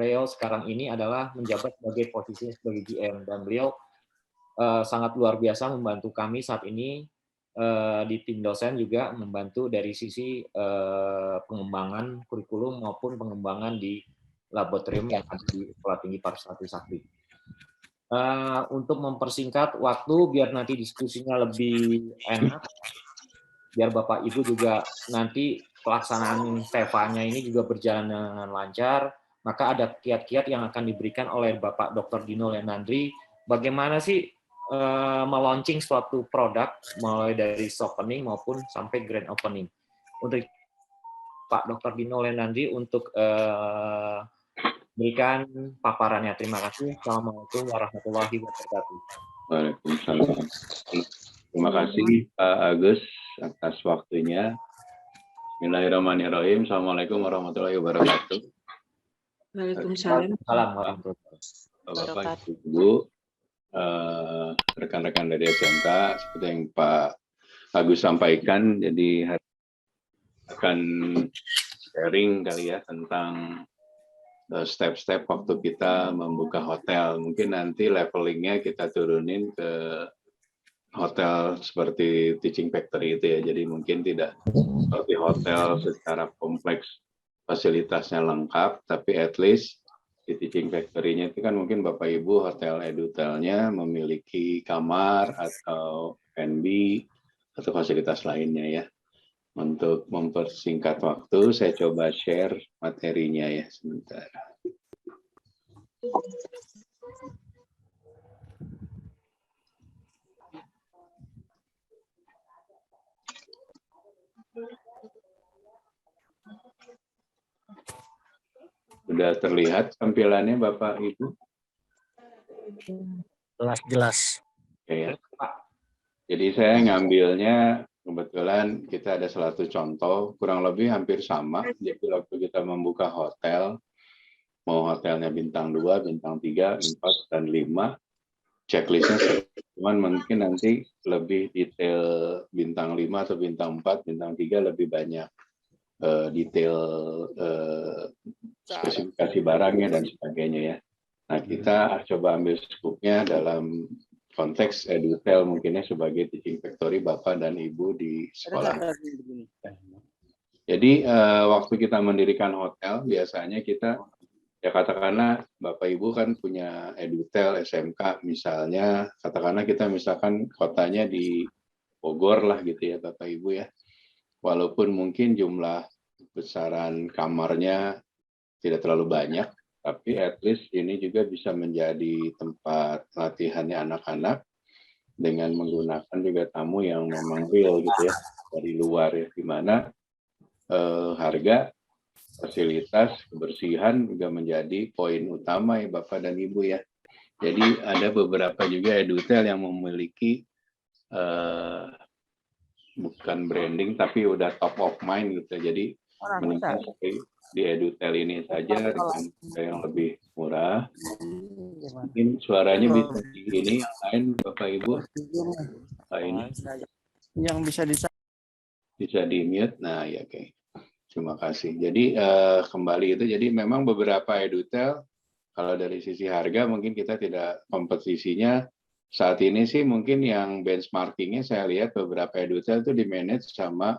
beliau sekarang ini adalah menjabat sebagai posisinya sebagai GM, dan beliau sangat luar biasa membantu kami saat ini di tim dosen, juga membantu dari sisi pengembangan kurikulum maupun pengembangan di laboratorium yang ada di Sekolah Tinggi Pariwisata Trisakti. Untuk mempersingkat waktu biar nanti diskusinya lebih enak, biar Bapak Ibu juga nanti pelaksanaan TEVA-nya ini juga berjalan dengan lancar, maka ada kiat-kiat yang akan diberikan oleh Bapak Dr. Dino Lenandri, bagaimana sih melaunching suatu produk mulai dari soft opening maupun sampai grand opening. Untuk Pak Dr. Dino Lenandri untuk berikan paparannya. Terima kasih. Assalamualaikum warahmatullahi wabarakatuh. Waalaikumsalam. Terima kasih Pak Agus atas waktunya. Bismillahirrahmanirrahim. Assalamualaikum warahmatullahi wabarakatuh. Waalaikumsalam. Bapak, Ibu, rekan-rekan dari SMK, seperti yang Pak Agus sampaikan, jadi akan sharing kali ya tentang step-step waktu kita membuka hotel. Mungkin nanti levelingnya kita turunin ke hotel seperti Teaching Factory itu ya. Jadi mungkin tidak seperti hotel secara kompleks, fasilitasnya lengkap, tapi at least di Teaching Factory-nya itu kan mungkin Bapak Ibu hotel edutelnya memiliki kamar atau F&B atau fasilitas lainnya ya. Untuk mempersingkat waktu, saya coba share materinya ya sebentar. Sudah terlihat tampilannya Bapak Ibu? Jelas. Ya. Jadi saya ngambilnya, kebetulan kita ada satu contoh, kurang lebih hampir sama. Jadi waktu kita membuka hotel, mau hotelnya bintang 2, bintang 3, 4, dan 5, checklistnya cuman mungkin nanti lebih detail bintang 5 atau bintang 4, bintang 3 lebih banyak detail spesifikasi barangnya dan sebagainya ya. Nah kita coba ambil skupnya dalam konteks edutel mungkinnya sebagai teaching factory Bapak dan Ibu di sekolah. Jadi waktu kita mendirikan hotel biasanya kita ya katakanlah Bapak Ibu kan punya edutel SMK misalnya, katakanlah kita misalkan kotanya di Bogor lah gitu ya Bapak Ibu ya. Walaupun mungkin jumlah besaran kamarnya tidak terlalu banyak, tapi at least ini juga bisa menjadi tempat latihannya anak-anak dengan menggunakan juga tamu yang memang real gitu ya dari luar ya, di mana harga, fasilitas, kebersihan juga menjadi poin utama ya Bapak dan Ibu ya. Jadi ada beberapa juga edutel yang memiliki bukan branding tapi udah top of mind gitu. Jadi meningkat di edutel ini saja dengan yang lebih murah. Mungkin suaranya bisa di ini yang lain Bapak Ibu. Ini Yang bisa di mute. Nah ya oke. Terima kasih. Jadi kembali itu jadi memang beberapa edutel kalau dari sisi harga mungkin kita tidak kompetisinya saat ini sih mungkin yang benchmarkingnya saya lihat beberapa edutel itu di manage sama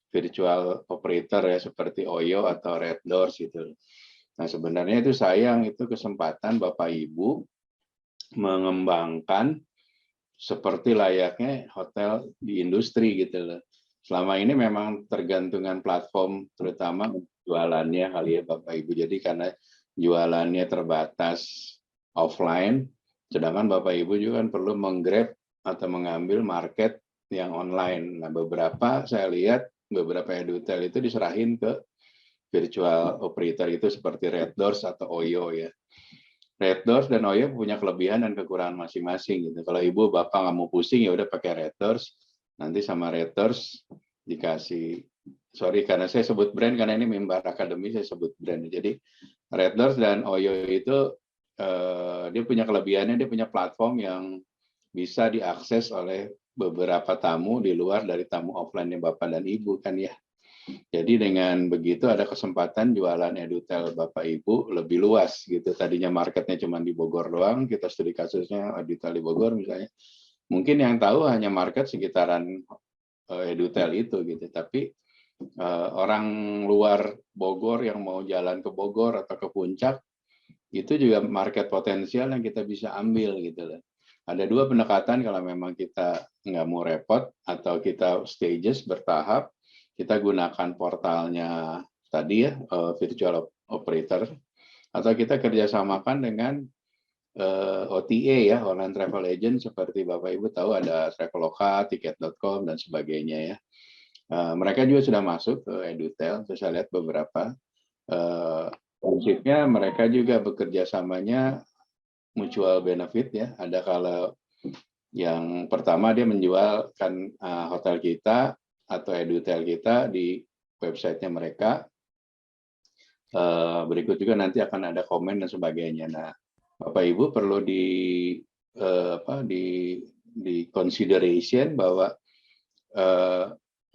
virtual operator ya seperti Oyo atau Red Doors gitu. Nah sebenarnya itu sayang itu kesempatan Bapak Ibu mengembangkan seperti layaknya hotel di industri gitu loh. Selama ini memang tergantungan platform terutama jualannya kali ya Bapak Ibu. Jadi karena jualannya terbatas offline, sedangkan Bapak Ibu juga kan perlu menggrab atau mengambil market yang online. Nah beberapa saya lihat beberapa edutel itu diserahin ke virtual operator itu seperti Red Doors atau Oyo ya. Red Doors dan Oyo punya kelebihan dan kekurangan masing-masing gitu. Kalau Ibu Bapak nggak mau pusing ya udah pakai Red Doors. Nanti sama Red Doors dikasih, sorry karena saya sebut brand karena ini Mimbar Academy saya sebut brand. Jadi Red Doors dan Oyo itu dia punya kelebihannya, dia punya platform yang bisa diakses oleh beberapa tamu di luar dari tamu offline-nya Bapak dan Ibu kan ya. Jadi dengan begitu ada kesempatan jualan edutel Bapak Ibu lebih luas gitu. Tadinya marketnya cuma di Bogor doang, kita studi kasusnya edutel di Bogor misalnya. Mungkin yang tahu hanya market sekitaran edutel itu gitu. Tapi orang luar Bogor yang mau jalan ke Bogor atau ke Puncak itu juga market potensial yang kita bisa ambil gitu loh. Ada dua pendekatan kalau memang kita nggak mau repot atau kita stages bertahap, kita gunakan portalnya tadi ya, virtual operator, atau kita kerjasamakan dengan OTA ya, online travel agent, seperti Bapak Ibu tahu ada Traveloka, Tiket.com, dan sebagainya ya. Mereka juga sudah masuk ke edutel, saya lihat beberapa. Prinsipnya mereka juga bekerja samanya mutual benefit ya. Ada kalau yang pertama dia menjualkan hotel kita atau edutel kita di websitenya mereka. Berikut juga nanti akan ada komen dan sebagainya. Nah, Bapak Ibu perlu di consideration bahwa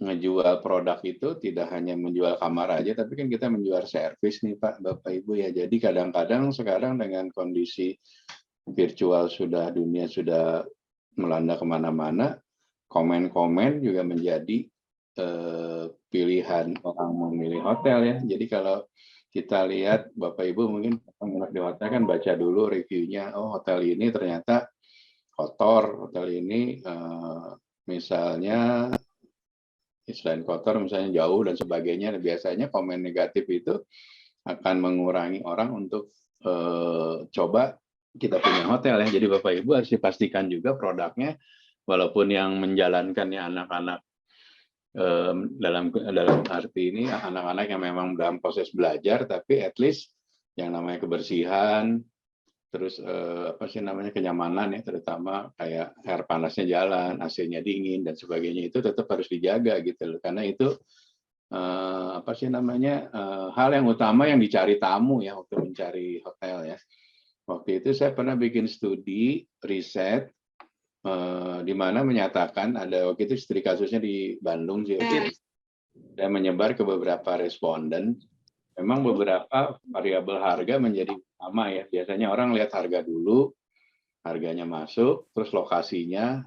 ngejual produk itu tidak hanya menjual kamar aja, tapi kan kita menjual servis nih Pak, Bapak Ibu ya. Jadi kadang-kadang sekarang dengan kondisi virtual dunia sudah melanda kemana-mana, komen-komen juga menjadi pilihan orang memilih hotel ya. Jadi kalau kita lihat Bapak Ibu mungkin menginap di hotel kan baca dulu reviewnya, oh hotel ini ternyata kotor, hotel ini misalnya selain kotor misalnya jauh dan sebagainya. Biasanya komen negatif itu akan mengurangi orang untuk coba kita punya hotel ya. Jadi Bapak Ibu harus dipastikan juga produknya, walaupun yang menjalankannya anak-anak dalam arti ini anak-anak yang memang dalam proses belajar, tapi at least yang namanya kebersihan, terus kenyamanan ya, terutama kayak air panasnya jalan, AC-nya dingin dan sebagainya itu tetap harus dijaga gitu loh, karena itu hal yang utama yang dicari tamu ya waktu mencari hotel ya. Waktu itu saya pernah bikin studi riset di mana menyatakan ada waktu itu studi kasusnya di Bandung sih, dan menyebar ke beberapa responden. Memang beberapa variabel harga menjadi utama ya. Biasanya orang lihat harga dulu, harganya masuk, terus lokasinya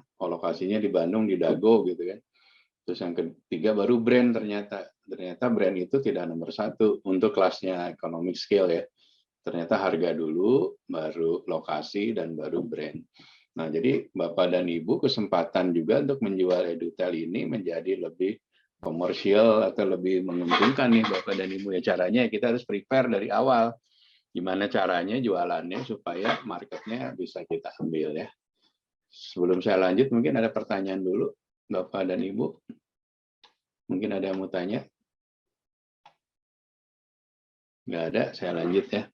di Bandung di Dago gitu kan. Terus yang ketiga baru brand, ternyata brand itu tidak nomor satu untuk kelasnya economic scale ya. Ternyata harga dulu, baru lokasi, dan baru brand. Nah, jadi Bapak dan Ibu kesempatan juga untuk menjual edutel ini menjadi lebih komersial atau lebih menguntungkan nih Bapak dan Ibu ya. Caranya kita harus prepare dari awal. Gimana caranya jualannya supaya marketnya bisa kita ambil ya. Sebelum saya lanjut, mungkin ada pertanyaan dulu Bapak dan Ibu. Mungkin ada yang mau tanya? Nggak ada, saya lanjut ya.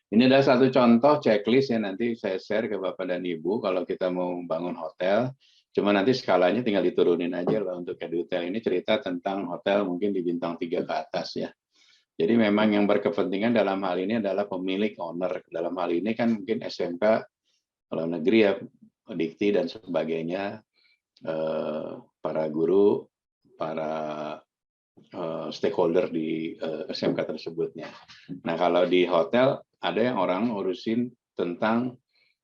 Ini adalah satu contoh checklist yang nanti saya share ke Bapak dan Ibu kalau kita mau bangun hotel. Cuma nanti skalanya tinggal diturunin aja lah untuk edutel. Ini cerita tentang hotel mungkin di bintang 3 ke atas ya. Jadi memang yang berkepentingan dalam hal ini adalah pemilik owner. Dalam hal ini kan mungkin SMK, kalau negeri ya, dikti dan sebagainya, para guru, para stakeholder di SMK tersebutnya. Nah kalau di hotel ada yang orang ngurusin tentang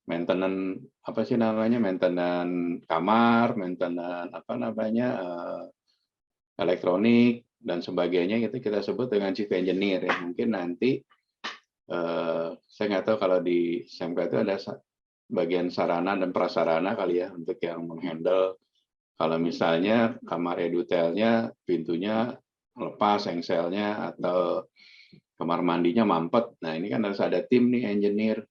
maintenance maintenance kamar, maintenance elektronik dan sebagainya, itu kita sebut dengan chief engineer ya. Mungkin nanti saya nggak tahu kalau di SMK itu ada bagian sarana dan prasarana kali ya untuk yang menghandle. Kalau misalnya kamar edutelnya pintunya lepas engselnya atau kamar mandinya mampet, nah ini kan harus ada tim nih engineer.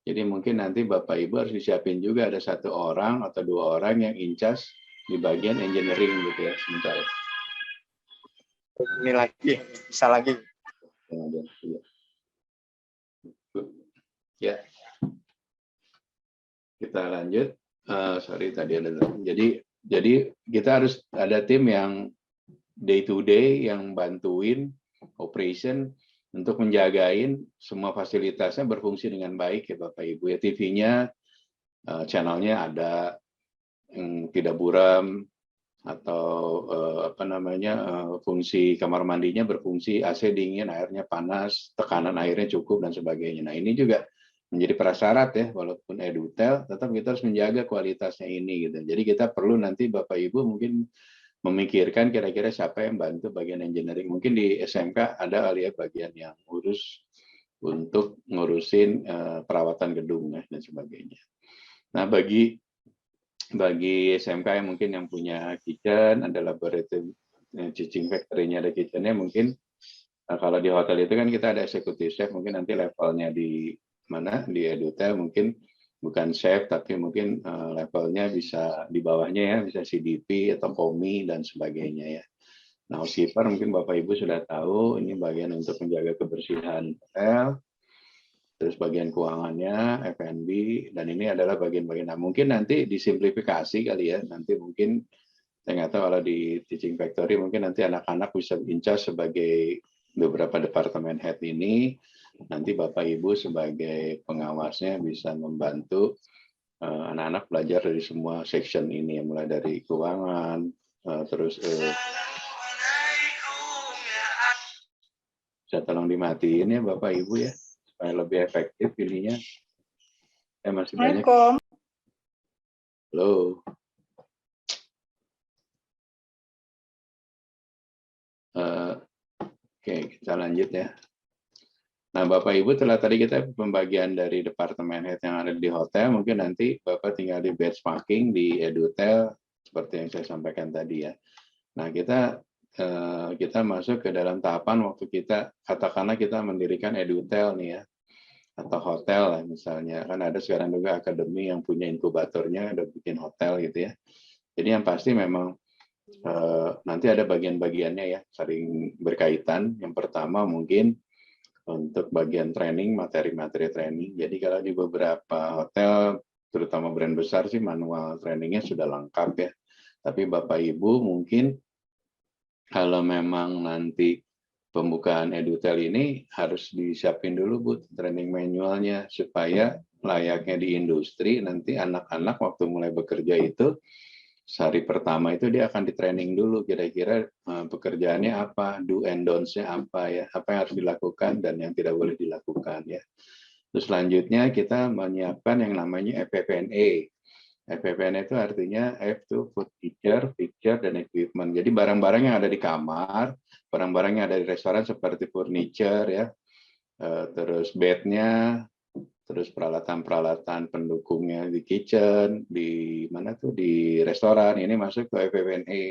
Jadi mungkin nanti Bapak Ibu harus disiapin juga ada 1 orang atau 2 orang yang in charge di bagian engineering gitu ya sementara. Ini lagi, bisa lagi. Ya, kita lanjut. Sorry tadi ada. Jadi kita harus ada tim yang day to day yang bantuin operation untuk menjagain semua fasilitasnya berfungsi dengan baik ya Bapak Ibu ya. TV-nya, channelnya ada yang tidak buram, atau fungsi kamar mandinya berfungsi AC dingin, airnya panas, tekanan airnya cukup dan sebagainya. Nah, ini juga menjadi prasyarat ya, walaupun edutel, tetap kita harus menjaga kualitasnya ini gitu. Jadi kita perlu nanti Bapak Ibu mungkin memikirkan kira-kira siapa yang bantu bagian engineering. Mungkin di SMK ada kali ya bagian yang urus untuk ngurusin perawatan gedung ya, dan sebagainya. Nah, bagi SMK yang mungkin yang punya kitchen, ada laboratorium teaching factory-nya, ada kitchen-nya, mungkin kalau di hotel itu kan kita ada executive chef, mungkin nanti levelnya di mana, di edutel mungkin bukan chef, tapi mungkin levelnya bisa di bawahnya ya, bisa CDP atau POMI dan sebagainya ya. Nah, housekeeper mungkin Bapak Ibu sudah tahu, ini bagian untuk menjaga kebersihan hotel, terus bagian keuangannya, F&B, dan ini adalah bagian-bagian. Nah, mungkin nanti disimplifikasi kali ya, nanti mungkin saya nggak tahu kalau di Teaching Factory mungkin nanti anak-anak bisa in-charge sebagai beberapa departemen head ini, nanti Bapak Ibu sebagai pengawasnya bisa membantu anak-anak belajar dari semua section ini, mulai dari keuangan, terus bisa tolong dimatiin ya Bapak Ibu ya, supaya lebih efektif ininya. Masih banyak. Halo. Oke, kita lanjut ya. Nah, Bapak Ibu telah tadi kita pembagian dari departemen head yang ada di hotel, mungkin nanti Bapak tinggal di benchmarking di edutel seperti yang saya sampaikan tadi ya. Nah, kita masuk ke dalam tahapan waktu kita katakanlah kita mendirikan edutel nih ya, atau hotel lah misalnya, kan ada sekarang juga akademi yang punya inkubatornya udah bikin hotel gitu ya. Jadi yang pasti memang nanti ada bagian-bagiannya ya, saling berkaitan. Yang pertama mungkin untuk bagian training, materi-materi training. Jadi kalau di beberapa hotel, terutama brand besar sih manual trainingnya sudah lengkap ya. Tapi Bapak Ibu mungkin kalau memang nanti pembukaan edutel ini harus disiapin dulu Bu training manualnya supaya layaknya di industri nanti anak-anak waktu mulai bekerja itu hari pertama itu dia akan di training dulu kira-kira pekerjaannya apa, do and don'ts-nya apa ya, apa yang harus dilakukan dan yang tidak boleh dilakukan ya. Terus selanjutnya kita menyiapkan yang namanya FPPNA. FPPNA itu artinya F itu food picture, dan equipment. Jadi barang-barang yang ada di kamar, barang-barang yang ada di restoran seperti furniture ya, terus bednya, terus peralatan-peralatan pendukungnya di kitchen, di mana tuh di restoran, ini masuk ke FPPNA.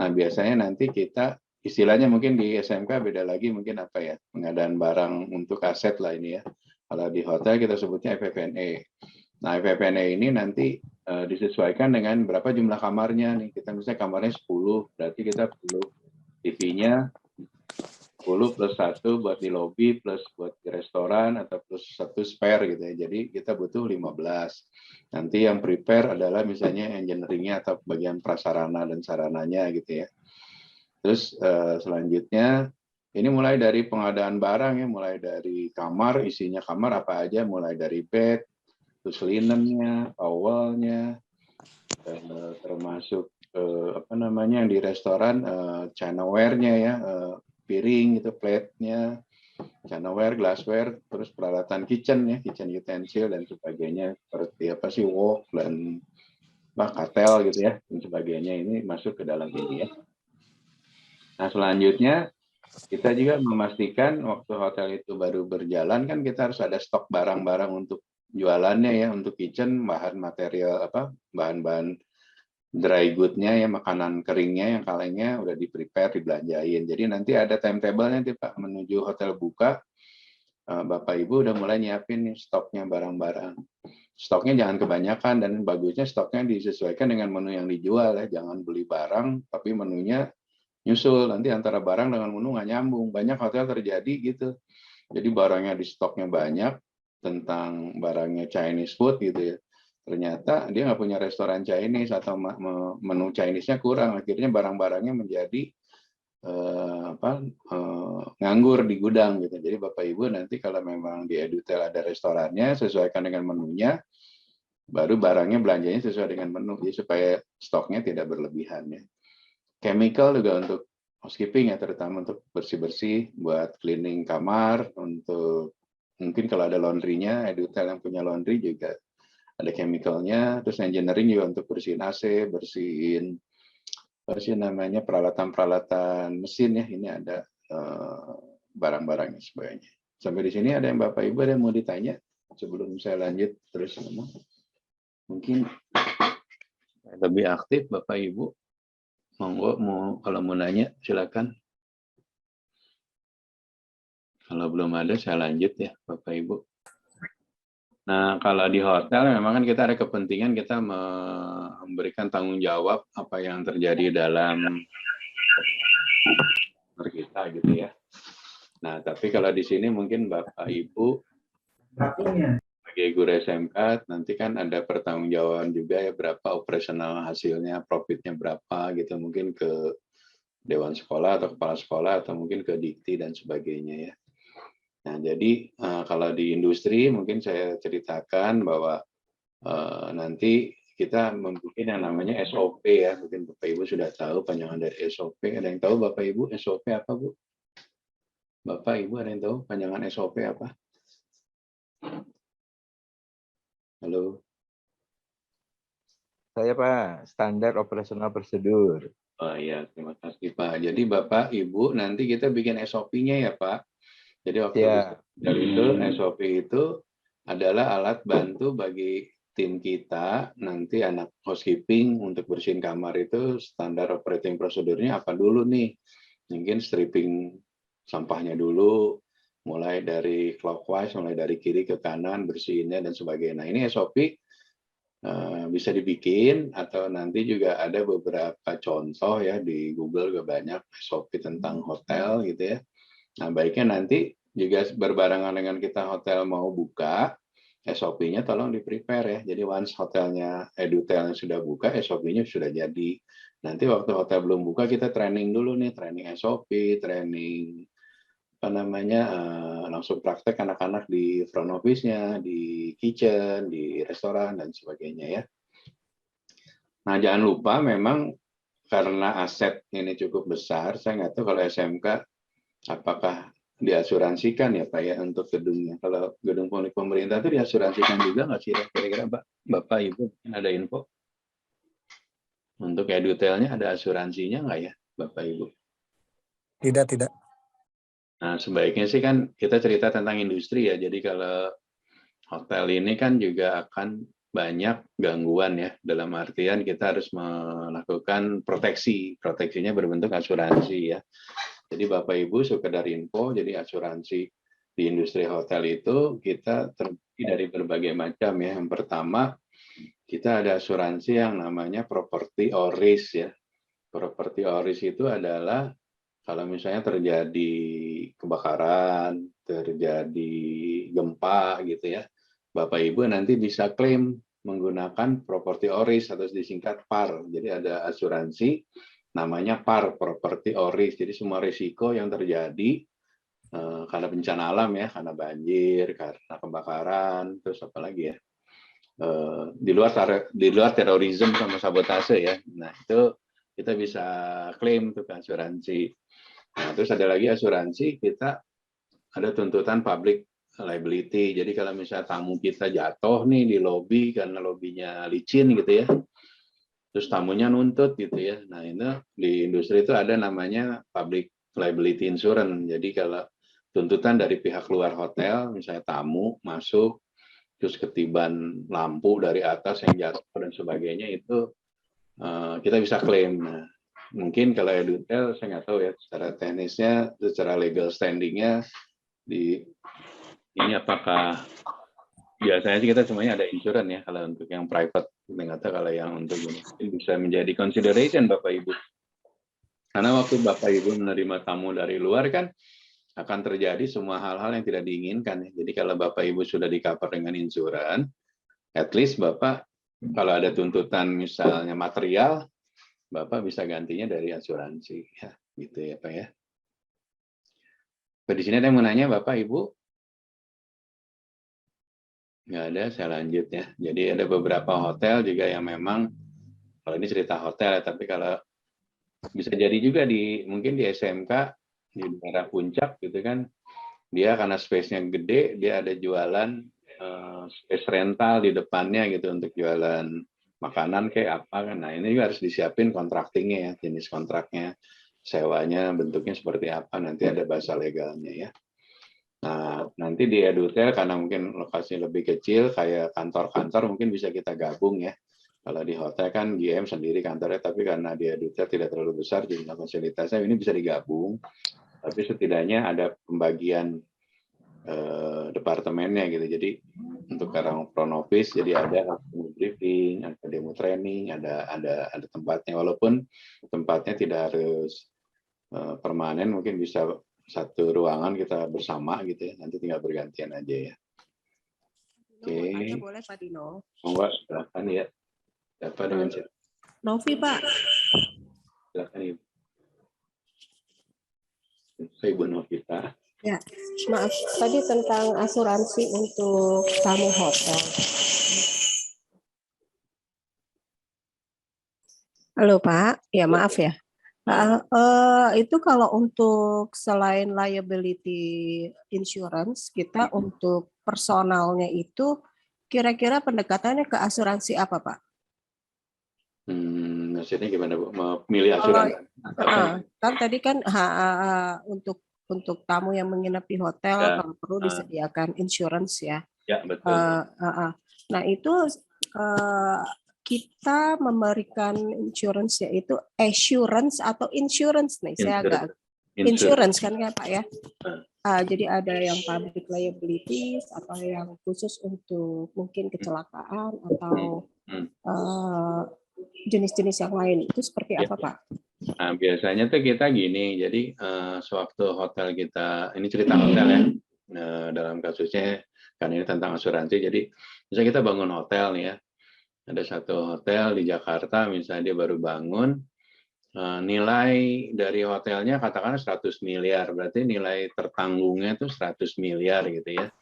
Nah biasanya nanti kita istilahnya mungkin di SMK beda lagi mungkin apa ya, pengadaan barang untuk aset lah ini ya. Kalau di hotel kita sebutnya FPPNA. Nah FPPNA ini nanti disesuaikan dengan berapa jumlah kamarnya nih. Kita misalnya kamarnya 10, berarti kita perlu TV-nya 10 plus 1 buat di lobby, plus buat di restoran, atau plus 1 spare gitu ya. Jadi kita butuh 15. Nanti yang prepare adalah misalnya engineering-nya atau bagian prasarana dan sarananya gitu ya. Terus selanjutnya ini mulai dari pengadaan barang ya, mulai dari kamar, isinya kamar apa aja, mulai dari bed, terus linennya, towelnya, termasuk yang di restoran, chinaware-nya ya, piring itu, plate-nya, china-ware, glassware, terus peralatan kitchen ya, kitchen utensil dan sebagainya, seperti apa sih wok dan katel gitu ya, dan sebagainya, ini masuk ke dalam ini ya. Nah selanjutnya kita juga memastikan waktu hotel itu baru berjalan kan kita harus ada stok barang-barang untuk jualannya ya, untuk kitchen, bahan material bahan-bahan dry good-nya ya, makanan keringnya yang kalengnya udah di-prepare, dibelanjain. Jadi nanti ada timetable-nya nanti Pak, menuju hotel buka, Bapak Ibu udah mulai nyiapin nih stoknya barang-barang. Stoknya jangan kebanyakan, dan bagusnya stoknya disesuaikan dengan menu yang dijual ya. Jangan beli barang, tapi menunya nyusul. Nanti antara barang dengan menu nggak nyambung. Banyak hotel terjadi gitu. Jadi barangnya di stoknya banyak, tentang barangnya Chinese food gitu ya. Ternyata dia nggak punya restoran Chinese atau menu Chinese-nya kurang, akhirnya barang-barangnya menjadi nganggur di gudang gitu. Jadi Bapak Ibu nanti kalau memang di edutel ada restorannya, sesuaikan dengan menunya, baru barangnya belanjanya sesuai dengan menu, jadi supaya stoknya tidak berlebihan ya. chemical juga untuk housekeeping ya, terutama untuk bersih-bersih, buat cleaning kamar, untuk mungkin kalau ada laundry-nya, Edutel yang punya laundry juga ada chemical-nya, terus engineering juga untuk bersihin AC, bersihin namanya peralatan-peralatan mesin ya, ini ada barang-barangnya sebagainya. Sampai di sini ada yang Bapak Ibu ada yang mau ditanya sebelum saya lanjut terus ngomong? Mungkin lebih aktif Bapak Ibu, monggo kalau mau nanya silakan. Kalau belum ada saya lanjut ya Bapak Ibu. Nah, kalau di hotel memang kan kita ada kepentingan kita memberikan tanggung jawab apa yang terjadi dalam kita gitu ya. Nah, tapi kalau di sini mungkin Bapak Ibu sebagai guru SMK nanti kan ada pertanggungjawaban juga ya, berapa operasional hasilnya, profitnya berapa gitu, mungkin ke dewan sekolah atau kepala sekolah atau mungkin ke dikti dan sebagainya ya. Nah, jadi kalau di industri mungkin saya ceritakan bahwa nanti kita membuat yang namanya SOP ya. Mungkin Bapak Ibu sudah tahu panjangan dari SOP. Ada yang tahu Bapak Ibu SOP apa, Bu? Bapak Ibu ada yang tahu panjangan SOP apa? Halo? Saya Pak, standar operasional prosedur. Oh iya, terima kasih Pak. Jadi Bapak Ibu nanti kita bikin SOP-nya ya Pak. Jadi waktu dari itu SOP itu adalah alat bantu bagi tim kita, nanti anak housekeeping untuk bersihin kamar itu standar operating prosedurnya apa dulu nih. Mungkin stripping sampahnya dulu, mulai dari clockwise, mulai dari kiri ke kanan, bersihinnya dan sebagainya. Nah ini SOP bisa dibikin, atau nanti juga ada beberapa contoh ya di Google juga banyak SOP tentang hotel gitu ya. Nah, baiknya nanti juga berbarengan dengan kita hotel mau buka, SOP-nya tolong di-prepare ya. Jadi once hotelnya Edutel sudah buka, SOP-nya sudah jadi. Nanti waktu hotel belum buka, kita training dulu nih, training SOP, training apa namanya, langsung praktek anak-anak di front office-nya, di kitchen, di restoran, dan sebagainya ya. Nah, jangan lupa memang karena aset ini cukup besar, saya nggak tahu kalau SMK apakah diasuransikan ya Pak ya untuk gedungnya. Kalau gedung pemerintah itu diasuransikan juga nggak sih kira-kira Bapak Ibu ada info? Untuk Edutelnya ada asuransinya nggak ya Bapak Ibu? Tidak. Nah sebaiknya sih kan kita cerita tentang industri ya. Jadi kalau hotel ini kan juga akan banyak gangguan ya. Dalam artian kita harus melakukan proteksi. Proteksinya berbentuk asuransi ya. Jadi Bapak Ibu sekedar info, jadi asuransi di industri hotel itu kita terdiri dari berbagai macam ya. Yang pertama, kita ada asuransi yang namanya property or risk ya. Property or risk itu adalah kalau misalnya terjadi kebakaran, terjadi gempa gitu ya, Bapak Ibu nanti bisa klaim menggunakan property or risk atau disingkat PAR. Jadi ada asuransi namanya PAR, property or risk. Jadi semua risiko yang terjadi karena bencana alam ya, karena banjir, karena kebakaran, terus apa lagi ya, di luar terorisme sama sabotase ya. Nah itu kita bisa klaim tuh asuransi. Nah terus ada lagi asuransi kita ada tuntutan public liability. Jadi kalau misalnya tamu kita jatuh nih di lobi karena lobinya licin gitu ya, terus tamunya nuntut gitu ya. Nah itu di industri itu ada namanya public liability insurance. Jadi kalau tuntutan dari pihak luar hotel, misalnya tamu masuk, terus ketiban lampu dari atas yang jatuh dan sebagainya, itu kita bisa klaim. Nah, mungkin kalau Edutel saya nggak tahu ya secara teknisnya, secara legal standingnya di ini apakah biasanya sih kita semuanya ada insurance ya kalau untuk yang private, ternyata kalau yang untuk ini bisa menjadi consideration Bapak Ibu. Karena waktu Bapak Ibu menerima tamu dari luar kan akan terjadi semua hal-hal yang tidak diinginkan. Jadi kalau Bapak Ibu sudah di-cover dengan insurance, at least Bapak kalau ada tuntutan misalnya material, Bapak bisa gantinya dari asuransi. Ya, gitu ya Pak ya. Di sini ada yang mau nanya Bapak Ibu? Nggak ada, saya lanjut ya. Jadi ada beberapa hotel juga yang memang, kalau ini cerita hotel ya, tapi kalau Bisa jadi juga mungkin di SMK di daerah Puncak gitu kan, dia karena space-nya gede, dia ada jualan space rental di depannya gitu untuk jualan makanan kayak apa kan. Nah ini juga harus disiapin kontraktingnya ya, jenis kontraknya, sewanya bentuknya seperti apa, nanti ada bahasa legalnya ya. Nah nanti di Edutel karena mungkin lokasinya lebih kecil kayak kantor-kantor mungkin bisa kita gabung ya. Kalau di hotel kan GM sendiri kantornya, tapi karena di Edutel tidak terlalu besar jumlah fasilitasnya, ini bisa digabung. Tapi setidaknya ada pembagian departemennya gitu. Jadi untuk orang front office jadi ada briefing, ada demo training, ada tempatnya. Walaupun tempatnya tidak harus permanen, mungkin bisa satu ruangan kita bersama gitu ya. Nanti tinggal bergantian aja ya. Oke. Boleh Pak Dino. Monggo silakan ya. Siapa dengan siapa? Novi Pak. Silakan Ibu. Saya Ibu Novita. Ya, maaf. Tadi tentang asuransi untuk tamu hotel. Halo Pak, ya maaf ya. Itu kalau untuk selain liability insurance, kita untuk personalnya itu kira-kira pendekatannya ke asuransi apa Pak? Maksudnya gimana Bu? Memilih asuransi? Kan tadi kan untuk tamu yang menginap di hotel Ya. kalau perlu disediakan insurance ya. Ya, betul. Nah itu kita memberikan insurance yaitu assurance atau insurance nih. Saya agak insurance kan ya Pak ya. Jadi ada yang public liabilities atau yang khusus untuk mungkin kecelakaan atau jenis-jenis yang lain. Itu seperti apa Pak? Nah, biasanya tuh kita gini, jadi sewaktu hotel kita, ini cerita hotel ya, dalam kasusnya, kan ini tentang asuransi, jadi misalnya kita bangun hotel nih ya, ada satu hotel di Jakarta, misalnya dia baru bangun, nilai dari hotelnya katakanlah 100 miliar, berarti nilai tertanggungnya tuh 100 miliar gitu ya.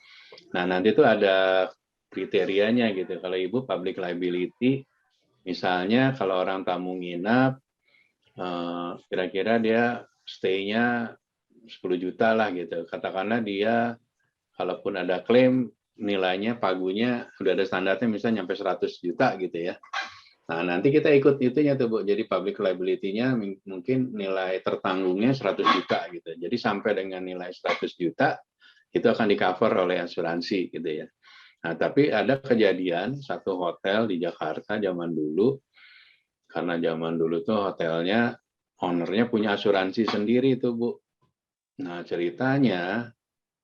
Nah nanti tuh ada kriterianya gitu, kalau Ibu public liability, misalnya kalau orang tamu nginap, kira-kira dia stay-nya 10 juta lah gitu. Katakanlah dia, kalaupun ada klaim, nilainya pagunya udah ada standarnya misalnya nyampe 100 juta gitu ya. Nah nanti kita ikut itunya tuh Bu. Jadi public liability-nya mungkin nilai tertanggungnya 100 juta gitu. Jadi sampai dengan nilai 100 juta, itu akan di-cover oleh asuransi gitu ya. Nah tapi ada kejadian satu hotel di Jakarta zaman dulu, karena zaman dulu tuh hotelnya, ownernya punya asuransi sendiri tuh Bu. Nah ceritanya,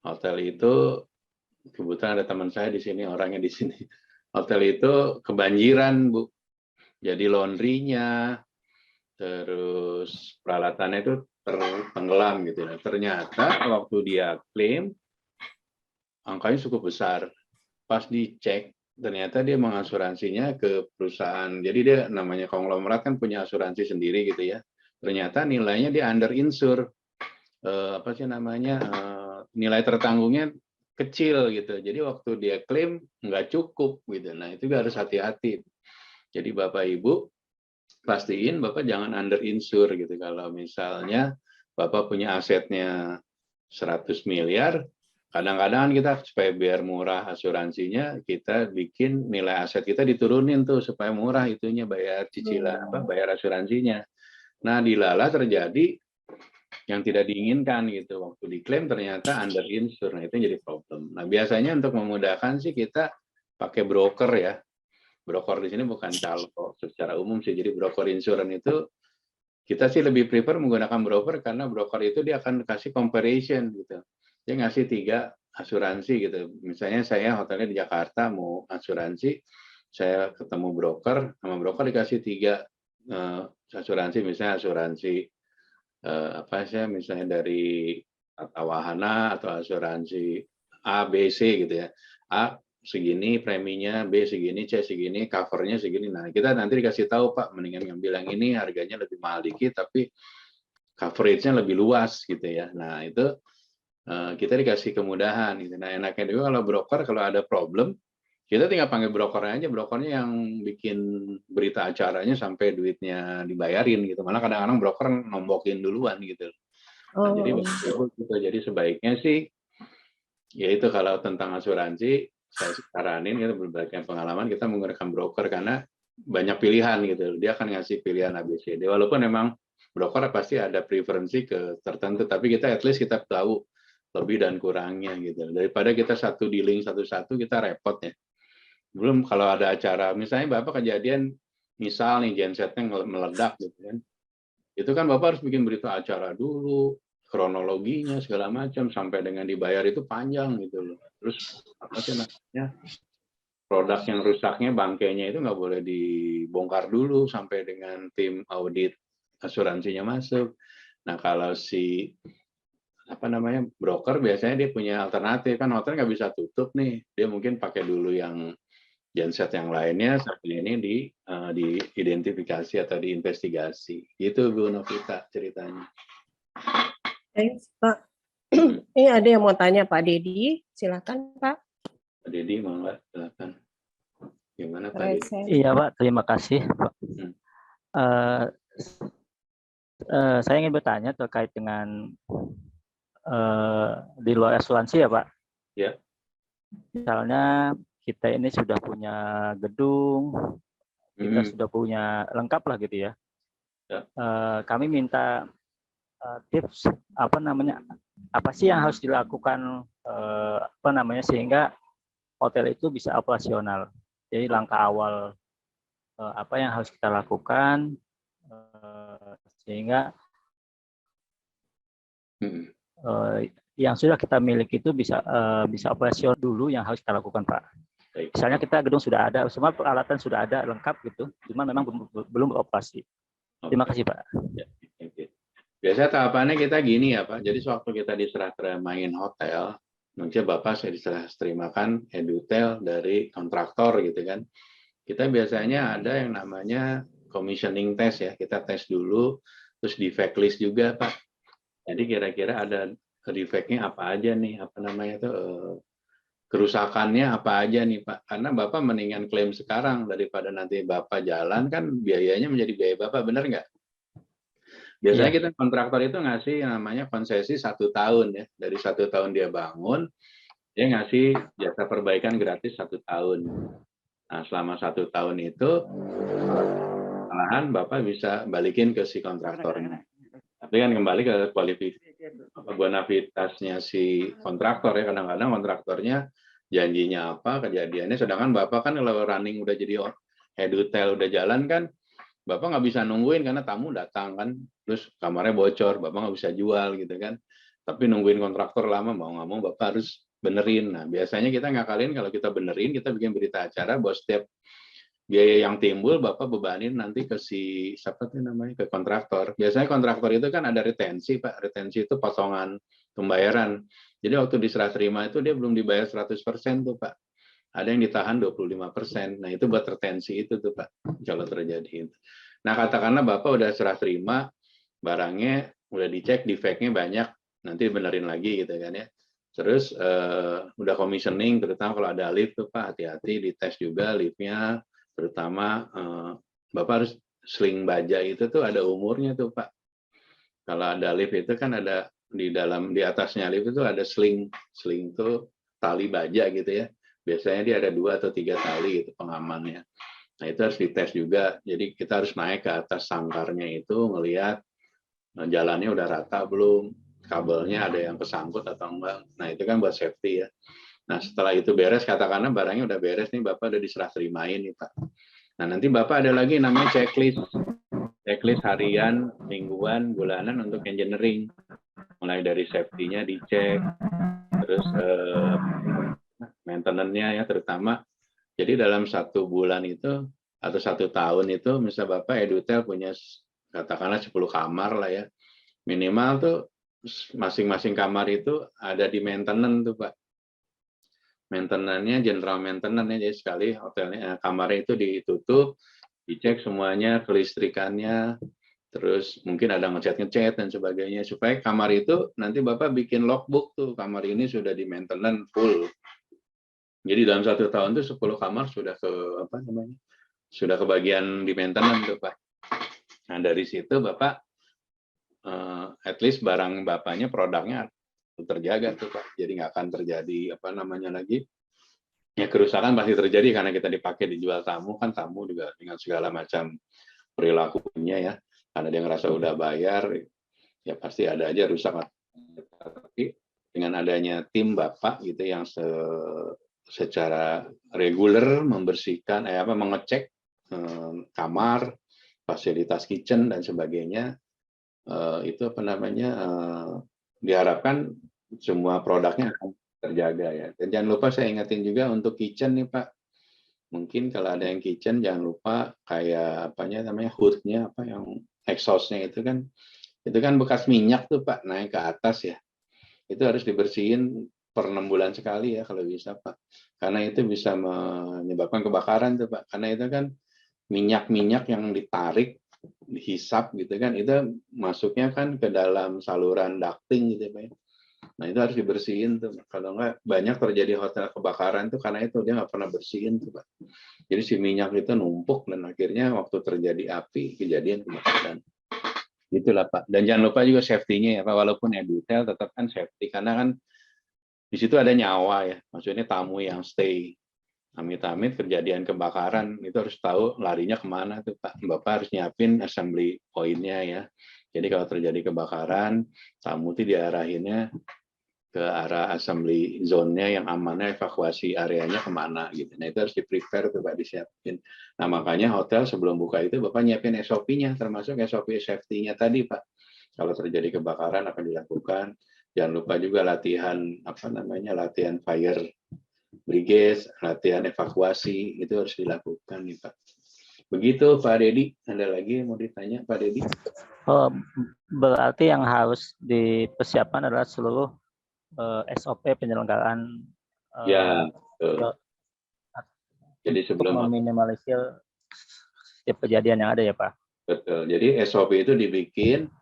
hotel itu, kebetulan ada teman saya di sini, orangnya di sini. Hotel itu kebanjiran Bu. Jadi laundry-nya, terus peralatannya itu tenggelam gitu. Nah, ternyata waktu dia klaim, angkanya cukup besar. Pas dicek, ternyata dia mengasuransinya ke perusahaan. Jadi dia namanya konglomerat kan punya asuransi sendiri gitu ya. Ternyata nilainya dia under insure. Apa sih namanya? Nilai tertanggungnya kecil gitu. Jadi waktu dia klaim nggak cukup gitu. Nah, itu harus hati-hati. Jadi Bapak Ibu pastiin Bapak jangan under insure gitu. Kalau misalnya Bapak punya asetnya 100 miliar, kadang-kadang kita supaya biar murah asuransinya, kita bikin nilai aset kita diturunin tuh supaya murah itunya bayar cicilan bayar asuransinya. Nah, dilala terjadi yang tidak diinginkan gitu. Waktu diklaim ternyata under insure. Nah, itu jadi problem. Nah, biasanya untuk memudahkan sih kita pakai broker ya. Broker di sini bukan calo secara umum sih. Jadi broker insurance itu kita sih lebih prefer menggunakan broker karena broker itu dia akan kasih comparison gitu. Dia ngasih 3 asuransi gitu. Misalnya saya hotelnya di Jakarta mau asuransi, saya ketemu broker, sama broker dikasih 3 asuransi, misalnya asuransi apa sih, misalnya dari Tata Wahana atau asuransi A, B, C gitu ya. A segini preminya, B segini, C segini, covernya segini. Nah, kita nanti dikasih tahu Pak, mendingan ngambil yang ini harganya lebih mahal dikit, tapi coverage-nya lebih luas gitu ya. Nah, itu kita dikasih kemudahan gitu. Nah, enaknya juga kalau broker kalau ada problem, Kita tinggal panggil brokernya aja, brokernya yang bikin berita acaranya sampai duitnya dibayarin gitu. Malah kadang-kadang broker nombokin duluan gitu. Nah, jadi jadi sebaiknya sih, ya itu kalau tentang asuransi, saya saranin kita berbagi pengalaman kita menggunakan broker karena banyak pilihan gitu. Dia akan ngasih pilihan ABCD. Walaupun memang broker pasti ada preferensi ke tertentu, tapi kita at least kita tahu lebih dan kurangnya gitu. Daripada kita satu dealing satu-satu kita repot ya. Belum kalau ada acara, misalnya Bapak kejadian, misal nih gensetnya meledak gitu kan. Itu kan Bapak harus bikin berita acara dulu, kronologinya segala macam sampai dengan dibayar itu panjang gitu loh. Terus apa sih namanya? Produk yang rusaknya, bangkainya itu nggak boleh dibongkar dulu sampai dengan tim audit asuransinya masuk. Nah, kalau si broker biasanya dia punya alternatif, kan hotel nggak bisa tutup nih, dia mungkin pakai dulu yang genset yang lainnya sampai ini diidentifikasi atau diinvestigasi. Gitu Bu Novita ceritanya. Thanks, Pak. Ini ada yang mau tanya Pak Dedi, silakan Pak. Pak Dedi mau nggak? Silakan. Gimana Pak Dedi? Iya Pak, terima kasih Pak. Saya ingin bertanya terkait dengan di luar asuransi ya Pak. Ya. Misalnya kita ini sudah punya gedung, kita sudah punya lengkap lah gitu ya. Ya. Kami minta tips apa sih yang harus dilakukan sehingga hotel itu bisa operasional. Jadi langkah awal apa yang harus kita lakukan sehingga yang sudah kita miliki itu bisa operasional dulu yang harus kita lakukan Pak. Misalnya kita gedung sudah ada, semua peralatan sudah ada lengkap gitu, cuma memang belum beroperasi. Terima kasih Pak. Ya, biasanya tahapannya kita gini ya Pak. Jadi sewaktu kita diserah terimain hotel, mungkin Bapak saya diserah terimakan edutel dari kontraktor gitu kan. Kita biasanya ada yang namanya commissioning test ya. Kita tes dulu, terus defect list juga Pak. Jadi kira-kira ada defect-nya apa aja nih, kerusakannya apa aja nih Pak. Karena Bapak mendingan klaim sekarang daripada nanti Bapak jalan kan biayanya menjadi biaya Bapak, benar nggak? Biasanya kita kontraktor itu ngasih namanya konsesi 1 tahun ya. Dari 1 tahun dia bangun, dia ngasih jasa perbaikan gratis 1 tahun. Nah selama 1 tahun itu, malahan Bapak bisa balikin ke si kontraktornya. Tapi kan kembali ke bonavitasnya si kontraktor ya. Kadang-kadang kontraktornya janjinya apa, kejadiannya. Sedangkan Bapak kan kalau running udah jadi head hotel udah jalan kan, Bapak nggak bisa nungguin karena tamu datang kan, terus kamarnya bocor, Bapak nggak bisa jual gitu kan. Tapi nungguin kontraktor lama, mau nggak mau Bapak harus benerin. Nah biasanya kita ngakalin kalau kita benerin, kita bikin berita acara bahwa setiap biaya yang timbul Bapak bebanin nanti ke ke kontraktor. Biasanya kontraktor itu kan ada retensi Pak, retensi itu potongan pembayaran. Jadi waktu diserah terima itu dia belum dibayar 100% tuh Pak. Ada yang ditahan 25%. Nah itu buat retensi itu tuh Pak, kalau terjadi itu. Nah katakanlah Bapak udah serah terima, barangnya udah dicek, defect-nya banyak, nanti benerin lagi gitu kan ya. Terus udah commissioning, terutama kalau ada lift tuh Pak, hati-hati dites juga liftnya. Terutama Bapak harus sling baja itu tuh ada umurnya tuh Pak. Kalau ada lift itu kan ada di atasnya lift itu ada sling tuh tali baja gitu ya. Biasanya dia ada 2 atau 3 tali gitu pengamannya. Nah itu harus dites juga. Jadi kita harus naik ke atas sangkarnya itu ngelihat jalannya udah rata belum, kabelnya ada yang kesangkut atau enggak. Nah itu kan buat safety ya. Nah setelah itu beres, katakanlah barangnya udah beres nih, Bapak udah diserah terimain nih Pak. Nah nanti Bapak ada lagi namanya checklist harian, mingguan, bulanan untuk engineering. Mulai dari safety-nya dicek, terus maintenance-nya ya terutama. Jadi dalam 1 bulan itu atau 1 tahun itu, misal Bapak edutel punya katakanlah 10 kamar lah ya, minimal tuh masing-masing kamar itu ada di maintenance tuh Pak. Maintenance-nya general maintenance-nya, jadi sekali hotelnya kamarnya itu ditutup, dicek semuanya, kelistrikannya, terus mungkin ada ngecat dan sebagainya, supaya kamar itu nanti Bapak bikin logbook tuh, kamar ini sudah di maintenance full. Jadi dalam 1 tahun itu 10 kamar sudah ke sudah kebagian di maintenance tuh Pak. Nah dari situ Bapak at least barang Bapaknya, produknya terjaga tuh Pak. Jadi nggak akan terjadi lagi. Ya kerusakan pasti terjadi karena kita dipakai dijual tamu, kan tamu juga dengan segala macam perilakunya ya. Karena dia ngerasa udah bayar, ya pasti ada aja rusak. Tapi dengan adanya tim Bapak gitu yang secara reguler membersihkan, mengecek kamar, fasilitas kitchen dan sebagainya, itu diharapkan semua produknya akan terjaga ya. Dan jangan lupa saya ingatin juga untuk kitchen nih Pak. Mungkin kalau ada yang kitchen jangan lupa kayak hood-nya yang exhaust-nya itu kan bekas minyak tuh Pak, naik ke atas ya. Itu harus dibersihin per 6 bulan sekali ya kalau bisa Pak. Karena itu bisa menyebabkan kebakaran tuh Pak. Karena itu kan minyak-minyak yang ditarik, dihisap gitu kan, itu masuknya kan ke dalam saluran ducting gitu Pak. Nah itu harus dibersihin tuh. Kalau nggak banyak terjadi hotel kebakaran tuh karena itu dia nggak pernah bersihin tuh Pak. Jadi si minyak itu numpuk dan akhirnya waktu terjadi api kejadian kebakaran. Gitulah Pak. Dan jangan lupa juga safety-nya ya Pak. Walaupun detail tetap kan safety karena kan di situ ada nyawa ya. Maksudnya tamu yang stay. Amit-amit kejadian kebakaran itu harus tahu larinya kemana tuh Pak. Bapak harus nyiapin assembly point-nya ya. Jadi kalau terjadi kebakaran, tamu itu diarahinnya ke arah assembly zone-nya yang amannya, evakuasi areanya kemana gitu. Nah itu harus di-prepare tuh Pak, disiapin. Nah makanya hotel sebelum buka itu Bapak nyiapin SOP-nya, termasuk SOP safety-nya tadi Pak. Kalau terjadi kebakaran akan dilakukan. Jangan lupa juga latihan latihan fire brigade, latihan evakuasi itu harus dilakukan nih Pak. Begitu Pak Dedi. Ada lagi yang mau ditanya Pak Dedi? Berarti yang harus dipersiapkan adalah seluruh SOP penyelenggaraan ya betul. Jadi sebelum meminimalisir setiap kejadian yang ada ya Pak. Betul. Jadi SOP itu dibikin.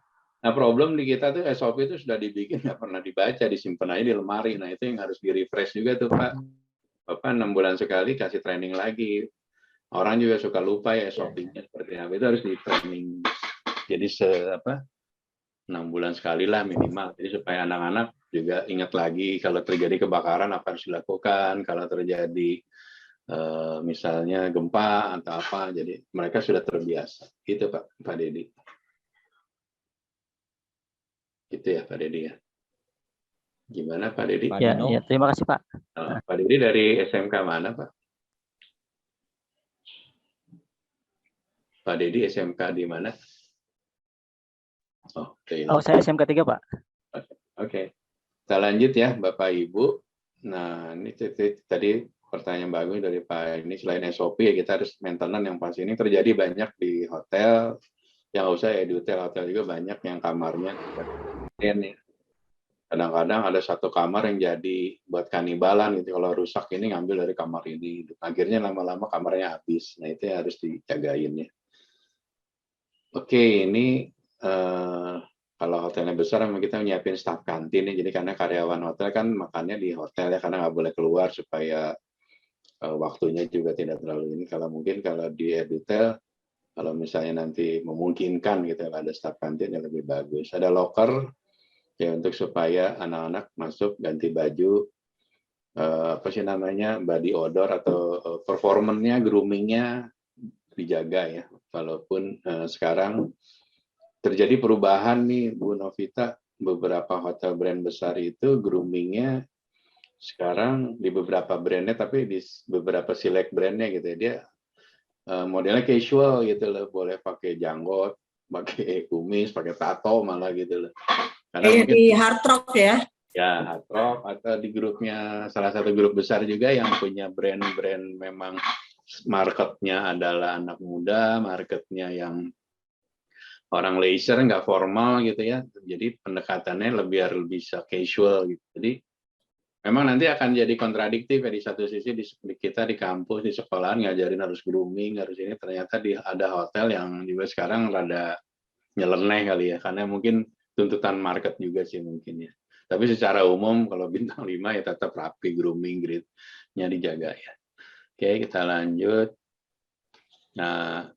Nah problem di kita tuh SOP itu sudah dibikin nggak pernah dibaca, disimpan aja di lemari. Nah itu yang harus di-refresh juga tuh Pak. Bapak 6 bulan sekali kasih training lagi. Orang juga suka lupa ya SOP-nya seperti apa. Itu harus di-training. Jadi 6 bulan sekali lah minimal. Jadi supaya anak-anak juga ingat lagi kalau terjadi kebakaran apa harus dilakukan, kalau terjadi misalnya gempa atau apa. Jadi mereka sudah terbiasa. Gitu Pak Dedi. Gitu ya Pak Dedi ya. Gimana Pak Dedi? Ya, terima kasih Pak. Pak Dedi dari SMK mana Pak? Pak Dedi SMK di mana? Saya SMK 3 Pak. Oke. Kita lanjut ya Bapak Ibu. Nah ini tadi pertanyaan bagus dari Pak ini. Selain SOP ya kita harus maintenance yang pasti. Ini terjadi banyak di hotel. Yang nggak usah ya di hotel juga banyak yang kamarnya. Kadang-kadang ada satu kamar yang jadi buat kanibalan gitu. Kalau rusak ini ngambil dari kamar ini. Akhirnya lama-lama kamarnya habis. Nah itu yang harus dijagain ya. Oke, ini kalau hotelnya besar memang kita nyiapin staff kantin ya. Jadi karena karyawan hotel kan makannya di hotel ya karena nggak boleh keluar supaya waktunya juga tidak terlalu ini. Kalau mungkin kalau di hotel kalau misalnya nanti memungkinkan gitu ada staff kantin yang lebih bagus. Ada locker ya untuk supaya anak-anak masuk ganti baju body odor atau performanya, groomingnya dijaga ya. Walaupun sekarang terjadi perubahan nih Bu Novita, beberapa hotel brand besar itu groomingnya sekarang di beberapa brandnya, tapi di beberapa select brandnya gitu ya, dia modelnya casual gitu loh, boleh pakai janggot, pakai kumis, pakai tato malah gitu loh. Karena mungkin di Hard Rock ya? Ya, Hard Rock atau di grupnya salah satu grup besar juga yang punya brand-brand memang marketnya adalah anak muda, marketnya yang orang leisure nggak formal gitu ya. Jadi pendekatannya biar bisa casual gitu. Jadi memang nanti akan jadi kontradiktif ya di satu sisi di kita di kampus di sekolahan ngajarin harus grooming harus ini ternyata ada hotel yang juga sekarang rada nyeleneh kali ya karena mungkin tuntutan market juga sih mungkin ya. Tapi secara umum kalau bintang 5 ya tetap rapi, grooming, grid-nya dijaga ya. Oke, kita lanjut. Nah,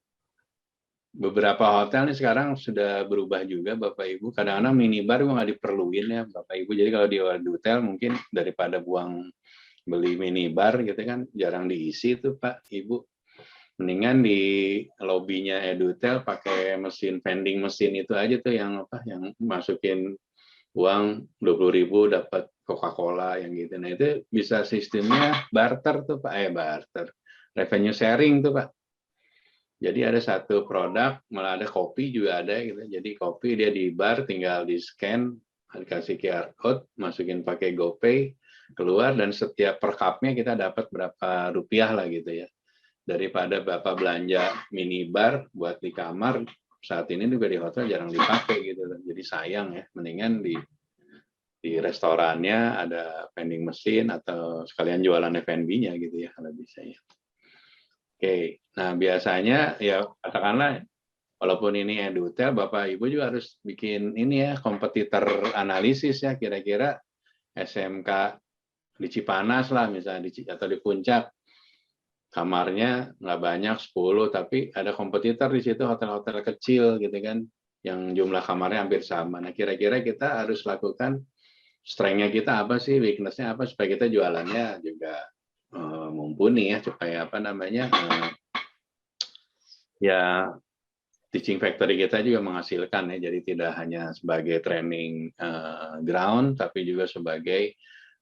beberapa hotel nih sekarang sudah berubah juga Bapak Ibu. Kadang-kadang minibar nggak diperluin ya Bapak Ibu. Jadi kalau di hotel mungkin daripada beli minibar gitu kan jarang diisi tuh Pak Ibu. Mendingan di lobbynya Edutel pakai mesin vending mesin itu aja tuh yang masukin uang 20.000 dapat Coca-Cola yang gitu. Nah itu bisa sistemnya barter tuh Pak, barter, revenue sharing tuh Pak. Jadi ada satu produk, malah ada kopi juga ada gitu. Jadi kopi dia di bar tinggal di scan, dikasih QR code, masukin pakai GoPay, keluar dan setiap per cupnya kita dapat berapa rupiah lah gitu ya. Daripada Bapak belanja minibar buat di kamar, saat ini juga di hotel jarang dipakai gitu. Jadi sayang ya, mendingan di restorannya ada vending mesin atau sekalian jualan F&B-nya gitu ya kalau bisa ya. Oke, nah biasanya ya katakanlah walaupun ini Edutel, Bapak Ibu juga harus bikin ini ya kompetitor analisis ya, kira-kira SMK di Cipanas lah misalnya atau di Puncak kamarnya nggak banyak 10 tapi ada kompetitor di situ hotel-hotel kecil gitu kan yang jumlah kamarnya hampir sama. Nah kira-kira kita harus lakukan strength-nya kita apa sih, weakness-nya apa supaya kita jualannya juga mumpuni ya, supaya ya teaching factory kita juga menghasilkan ya, jadi tidak hanya sebagai training ground tapi juga sebagai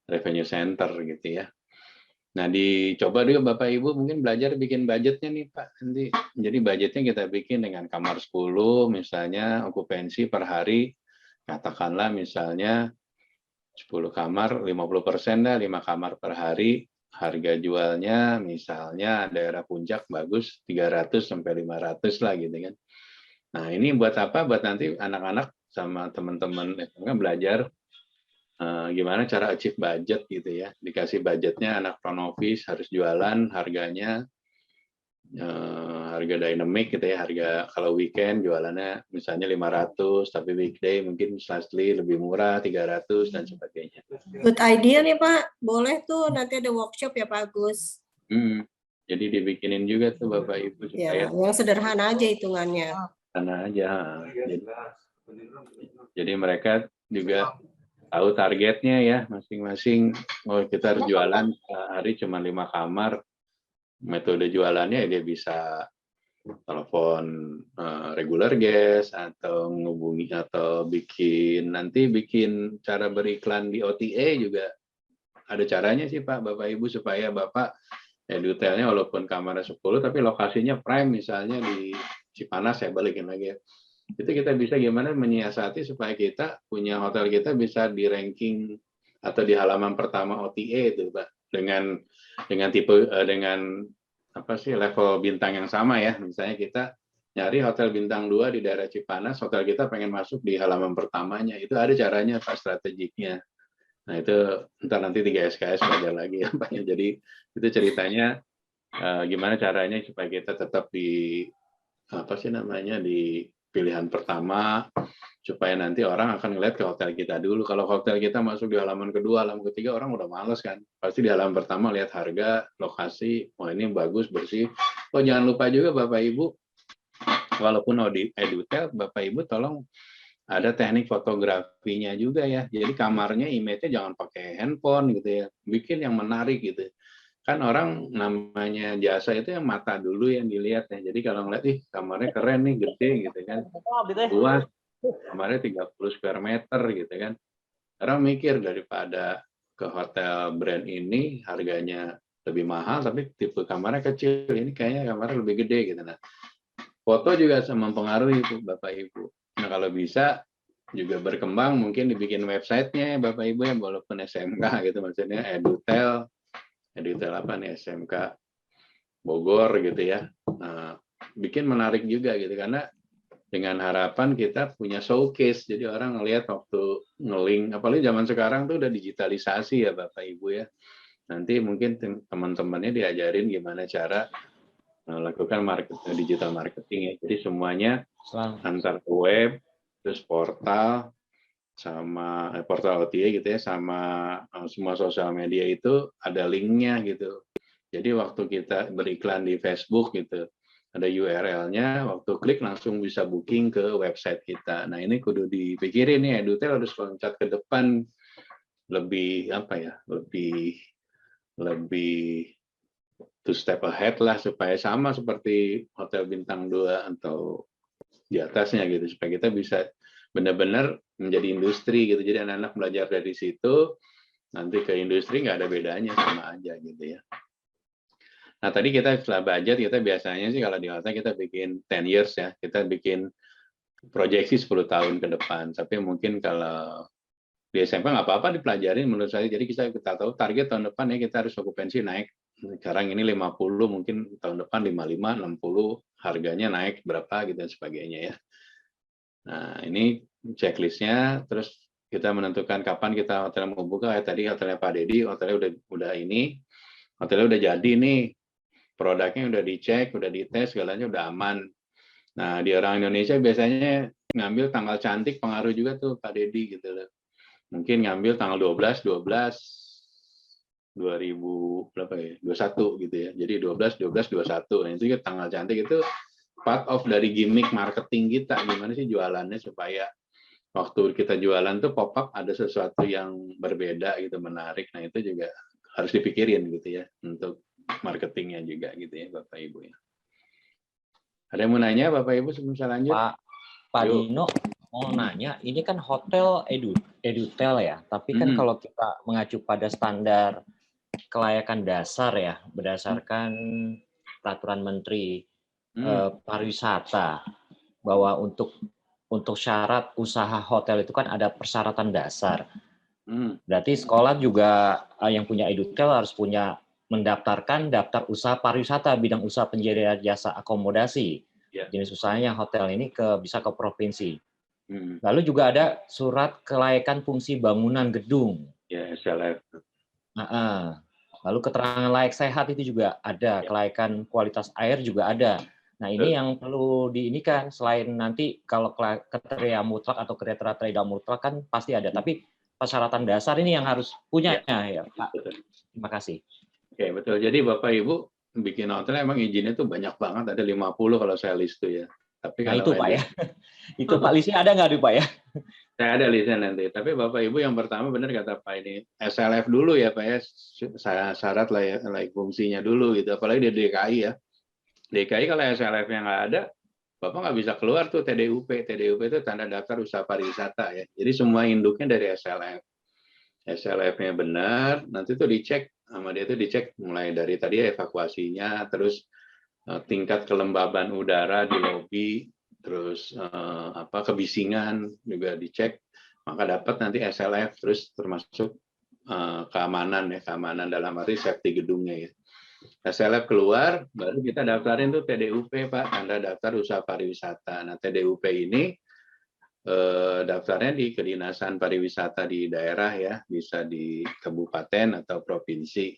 revenue center gitu ya. Nah, dicoba juga Bapak Ibu mungkin belajar bikin budgetnya nih Pak. Nanti jadi budgetnya kita bikin dengan kamar 10 misalnya okupansi per hari katakanlah misalnya 10 kamar 50% dah 5 kamar per hari, harga jualnya misalnya daerah Puncak bagus 300 sampai 500 lah gitu kan. Nah, ini buat apa? Buat nanti anak-anak sama teman-teman belajar gimana cara achieve budget gitu ya. Dikasih budgetnya anak pronovis harus jualan harganya harga dynamic gitu ya, harga kalau weekend jualannya misalnya 500 tapi weekday mungkin slightly lebih murah 300 dan sebagainya. Good idea nih Pak, boleh tuh nanti ada workshop ya Pak Agus. Jadi dibikinin juga tuh Bapak Ibu supaya ya, yang sederhana aja hitungannya. Sederhana aja. Jadi mereka juga tahu targetnya ya masing-masing. Oh kita harus jualan hari cuma 5 kamar. Metode jualannya dia bisa telepon regular guest atau ngubungi atau bikin cara beriklan di OTA juga ada caranya sih Pak Bapak Ibu supaya Bapak detailnya walaupun kamarnya 10 tapi lokasinya prime misalnya di Cipanas saya balikin lagi ya. Itu kita bisa gimana menyiasati supaya kita punya hotel kita bisa di ranking atau di halaman pertama OTA itu Pak dengan level bintang yang sama ya. Misalnya kita nyari hotel bintang 2 di daerah Cipanas, hotel kita pengen masuk di halaman pertamanya. Itu ada caranya Pak strategiknya. Nah itu ntar nanti 3 SKS belajar lagi ya Pak. Jadi itu ceritanya gimana caranya supaya kita tetap di pilihan pertama supaya nanti orang akan ngeliat ke hotel kita dulu. Kalau hotel kita masuk di halaman kedua, halaman ketiga orang udah males kan. Pasti di halaman pertama lihat harga, lokasi, oh ini bagus, bersih. Oh jangan lupa juga Bapak Ibu, walaupun di Edutel, Bapak Ibu tolong ada teknik fotografinya juga ya. Jadi kamarnya image-nya jangan pakai handphone gitu ya. Bikin yang menarik gitu. Kan orang namanya jasa itu yang mata dulu yang dilihat ya. Jadi kalau ngeliat kamarnya keren nih, gede gitu kan. Luas, kamarnya 30 square meter gitu kan. Orang mikir daripada ke hotel brand ini harganya lebih mahal tapi tipe kamarnya kecil. Ini kayaknya kamarnya lebih gede gitu. Nah, foto juga mempengaruhi itu Bapak Ibu. Nah, kalau bisa juga berkembang mungkin dibikin websitenya Bapak Ibu ya walaupun SMK gitu maksudnya Edutel apa nih SMK Bogor gitu ya. Nah, bikin menarik juga gitu karena dengan harapan kita punya showcase jadi orang ngelihat waktu nge-link apalagi zaman sekarang tuh udah digitalisasi ya Bapak Ibu ya. Nanti mungkin teman-temannya diajarin gimana cara melakukan digital marketing ya. Jadi semuanya antar web terus portal portal OTA gitu ya, sama semua sosial media itu ada linknya gitu. Jadi waktu kita beriklan di Facebook gitu, ada URL-nya, waktu klik langsung bisa booking ke website kita. Nah ini kudu dipikirin nih, Edutel harus loncat ke depan, lebih two step ahead lah, supaya sama seperti hotel bintang 2 atau di atasnya gitu, supaya kita bisa benar-benar menjadi industri gitu. Jadi anak-anak belajar dari situ, nanti ke industri nggak ada bedanya, sama aja gitu ya. Nah tadi kita setelah budget, kita biasanya sih kalau di hotel kita bikin 10 years ya, kita bikin proyeksi 10 tahun ke depan. Tapi mungkin kalau di SMP nggak apa-apa dipelajarin menurut saya. Jadi kita tahu target tahun depan ya kita harus okupansi naik. Sekarang ini 50, mungkin tahun depan 55, 60, harganya naik berapa gitu dan sebagainya ya. Nah ini checklistnya, terus kita menentukan kapan kita hotel mau buka. Kayak tadi hotelnya Pak Dedi, hotelnya hotelnya udah jadi nih, produknya udah dicek, udah dites, segalanya udah aman. Nah di orang Indonesia biasanya ngambil tanggal cantik, pengaruh juga tuh Pak Dedi gitu loh. Mungkin ngambil tanggal 2021 gitu ya. Jadi 12/12/21. Nah, itu ya tanggal cantik itu part of dari gimmick marketing kita. Gimana sih jualannya supaya waktu kita jualan tuh pop up ada sesuatu yang berbeda gitu, menarik. Nah, itu juga harus dipikirin gitu ya untuk marketingnya juga gitu ya Bapak Ibu ya. Ada yang mau nanya Bapak Ibu sebelum saya lanjut? Pak Dino mau nanya, ini kan hotel Edutel ya, tapi kan kalau kita mengacu pada standar kelayakan dasar ya, berdasarkan peraturan Menteri pariwisata, bahwa untuk syarat usaha hotel itu kan ada persyaratan dasar. Berarti sekolah juga yang punya Edutel harus punya mendaftarkan daftar usaha pariwisata, bidang usaha penyedia jasa akomodasi. Jenis usahanya hotel ini bisa ke provinsi. Lalu juga ada surat kelayakan fungsi bangunan gedung. Ya, SLF. Lalu keterangan layak sehat itu juga ada, kelayakan kualitas air juga ada. Nah ini yang perlu diinikan, selain nanti kalau kriteria mutlak atau kriteria tidak mutlak kan pasti ada, tapi persyaratan dasar ini yang harus punya ya Pak. Terima kasih. Oke, betul. Jadi Bapak Ibu bikin hotel emang izinnya tuh banyak banget, ada 50 kalau saya list tuh ya. Tapi Nah kalau itu Pak ya, itu Pak listnya ada nggak Pak ya? Saya ada listnya nanti. Tapi Bapak Ibu yang pertama benar kata Pak ini, SLF dulu ya Pak ya, syarat layak fungsinya dulu gitu. Apalagi di DKI ya. DKI kalau SLF-nya nggak ada, Bapak nggak bisa keluar tuh TDUP. TDUP itu tanda daftar usaha pariwisata ya. Jadi semua induknya dari SLF. SLF-nya benar, nanti tuh dicek sama dia tuh dicek mulai dari tadi evakuasinya, terus tingkat kelembaban udara di lobi, terus kebisingan juga dicek, maka dapat nanti SLF, terus termasuk keamanan ya, keamanan dalam arti safety gedungnya ya. SLF keluar, baru kita daftarin tuh TDUP Pak, tanda daftar usaha pariwisata. Nah TDUP ini daftarnya di kedinasan pariwisata di daerah ya, bisa di kabupaten atau provinsi.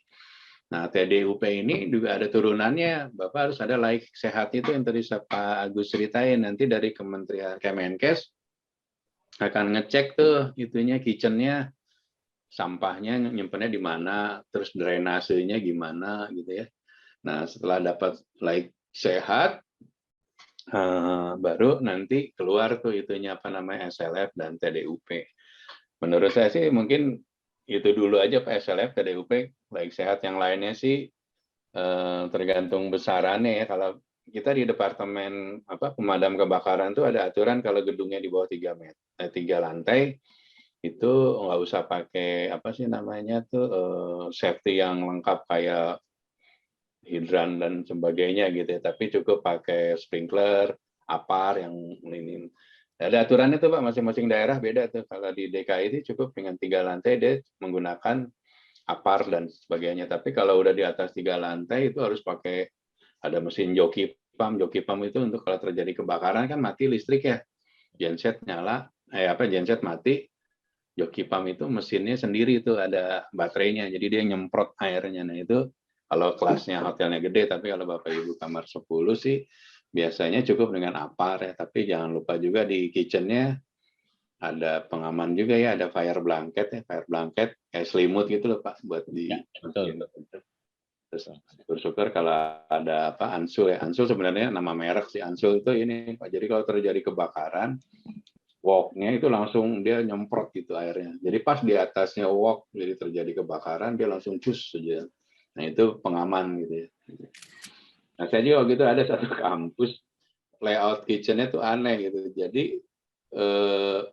Nah, TDUP ini juga ada turunannya. Bapak harus ada layak sehat itu yang tadi Pak Agus ceritain. Nanti dari Kementerian Kemenkes akan ngecek tuh itunya, kitchennya, sampahnya nyimpennya di mana, terus drainasenya gimana gitu ya. Nah, setelah dapat layak sehat, baru nanti keluar tuh itunya apa namanya SLF dan TDUP. Menurut saya sih mungkin itu dulu aja Pak, SLF, TDUP, baik sehat, yang lainnya sih tergantung besarannya ya. Kalau kita di departemen pemadam kebakaran tuh ada aturan kalau gedungnya di bawah 3 lantai itu nggak usah pakai safety yang lengkap kayak hidran dan sebagainya gitu ya, tapi cukup pakai sprinkler, APAR yang ini. Ada aturannya tuh Pak, masing-masing daerah beda tuh. Kalau di DKI itu cukup dengan 3 lantai dia menggunakan APAR dan sebagainya. Tapi kalau udah di atas 3 lantai itu harus pakai ada mesin joki pump. Joki pump itu untuk kalau terjadi kebakaran kan mati listrik ya. Genset nyala, genset mati. Joki pump itu mesinnya sendiri itu ada baterainya. Jadi dia nyemprot airnya. Nah itu kalau kelasnya hotelnya gede, tapi kalau Bapak Ibu kamar 10 sih biasanya cukup dengan APAR ya, tapi jangan lupa juga di kitchennya ada pengaman juga ya, ada fire blanket ya, fire blanket kayak selimut gitu loh Pak, buat di. Ya, betul. Terus syukur-syukur kalau ada apa Ansul ya. Ansul sebenarnya nama merek sih. Ansul itu ini Pak. Jadi kalau terjadi kebakaran, woknya itu langsung dia nyemprot gitu airnya. Jadi pas di atasnya wok jadi terjadi kebakaran, dia langsung cus saja. Nah itu pengaman gitu ya. Nah saya juga gitu ada satu kampus layout kitchennya tuh aneh gitu. Jadi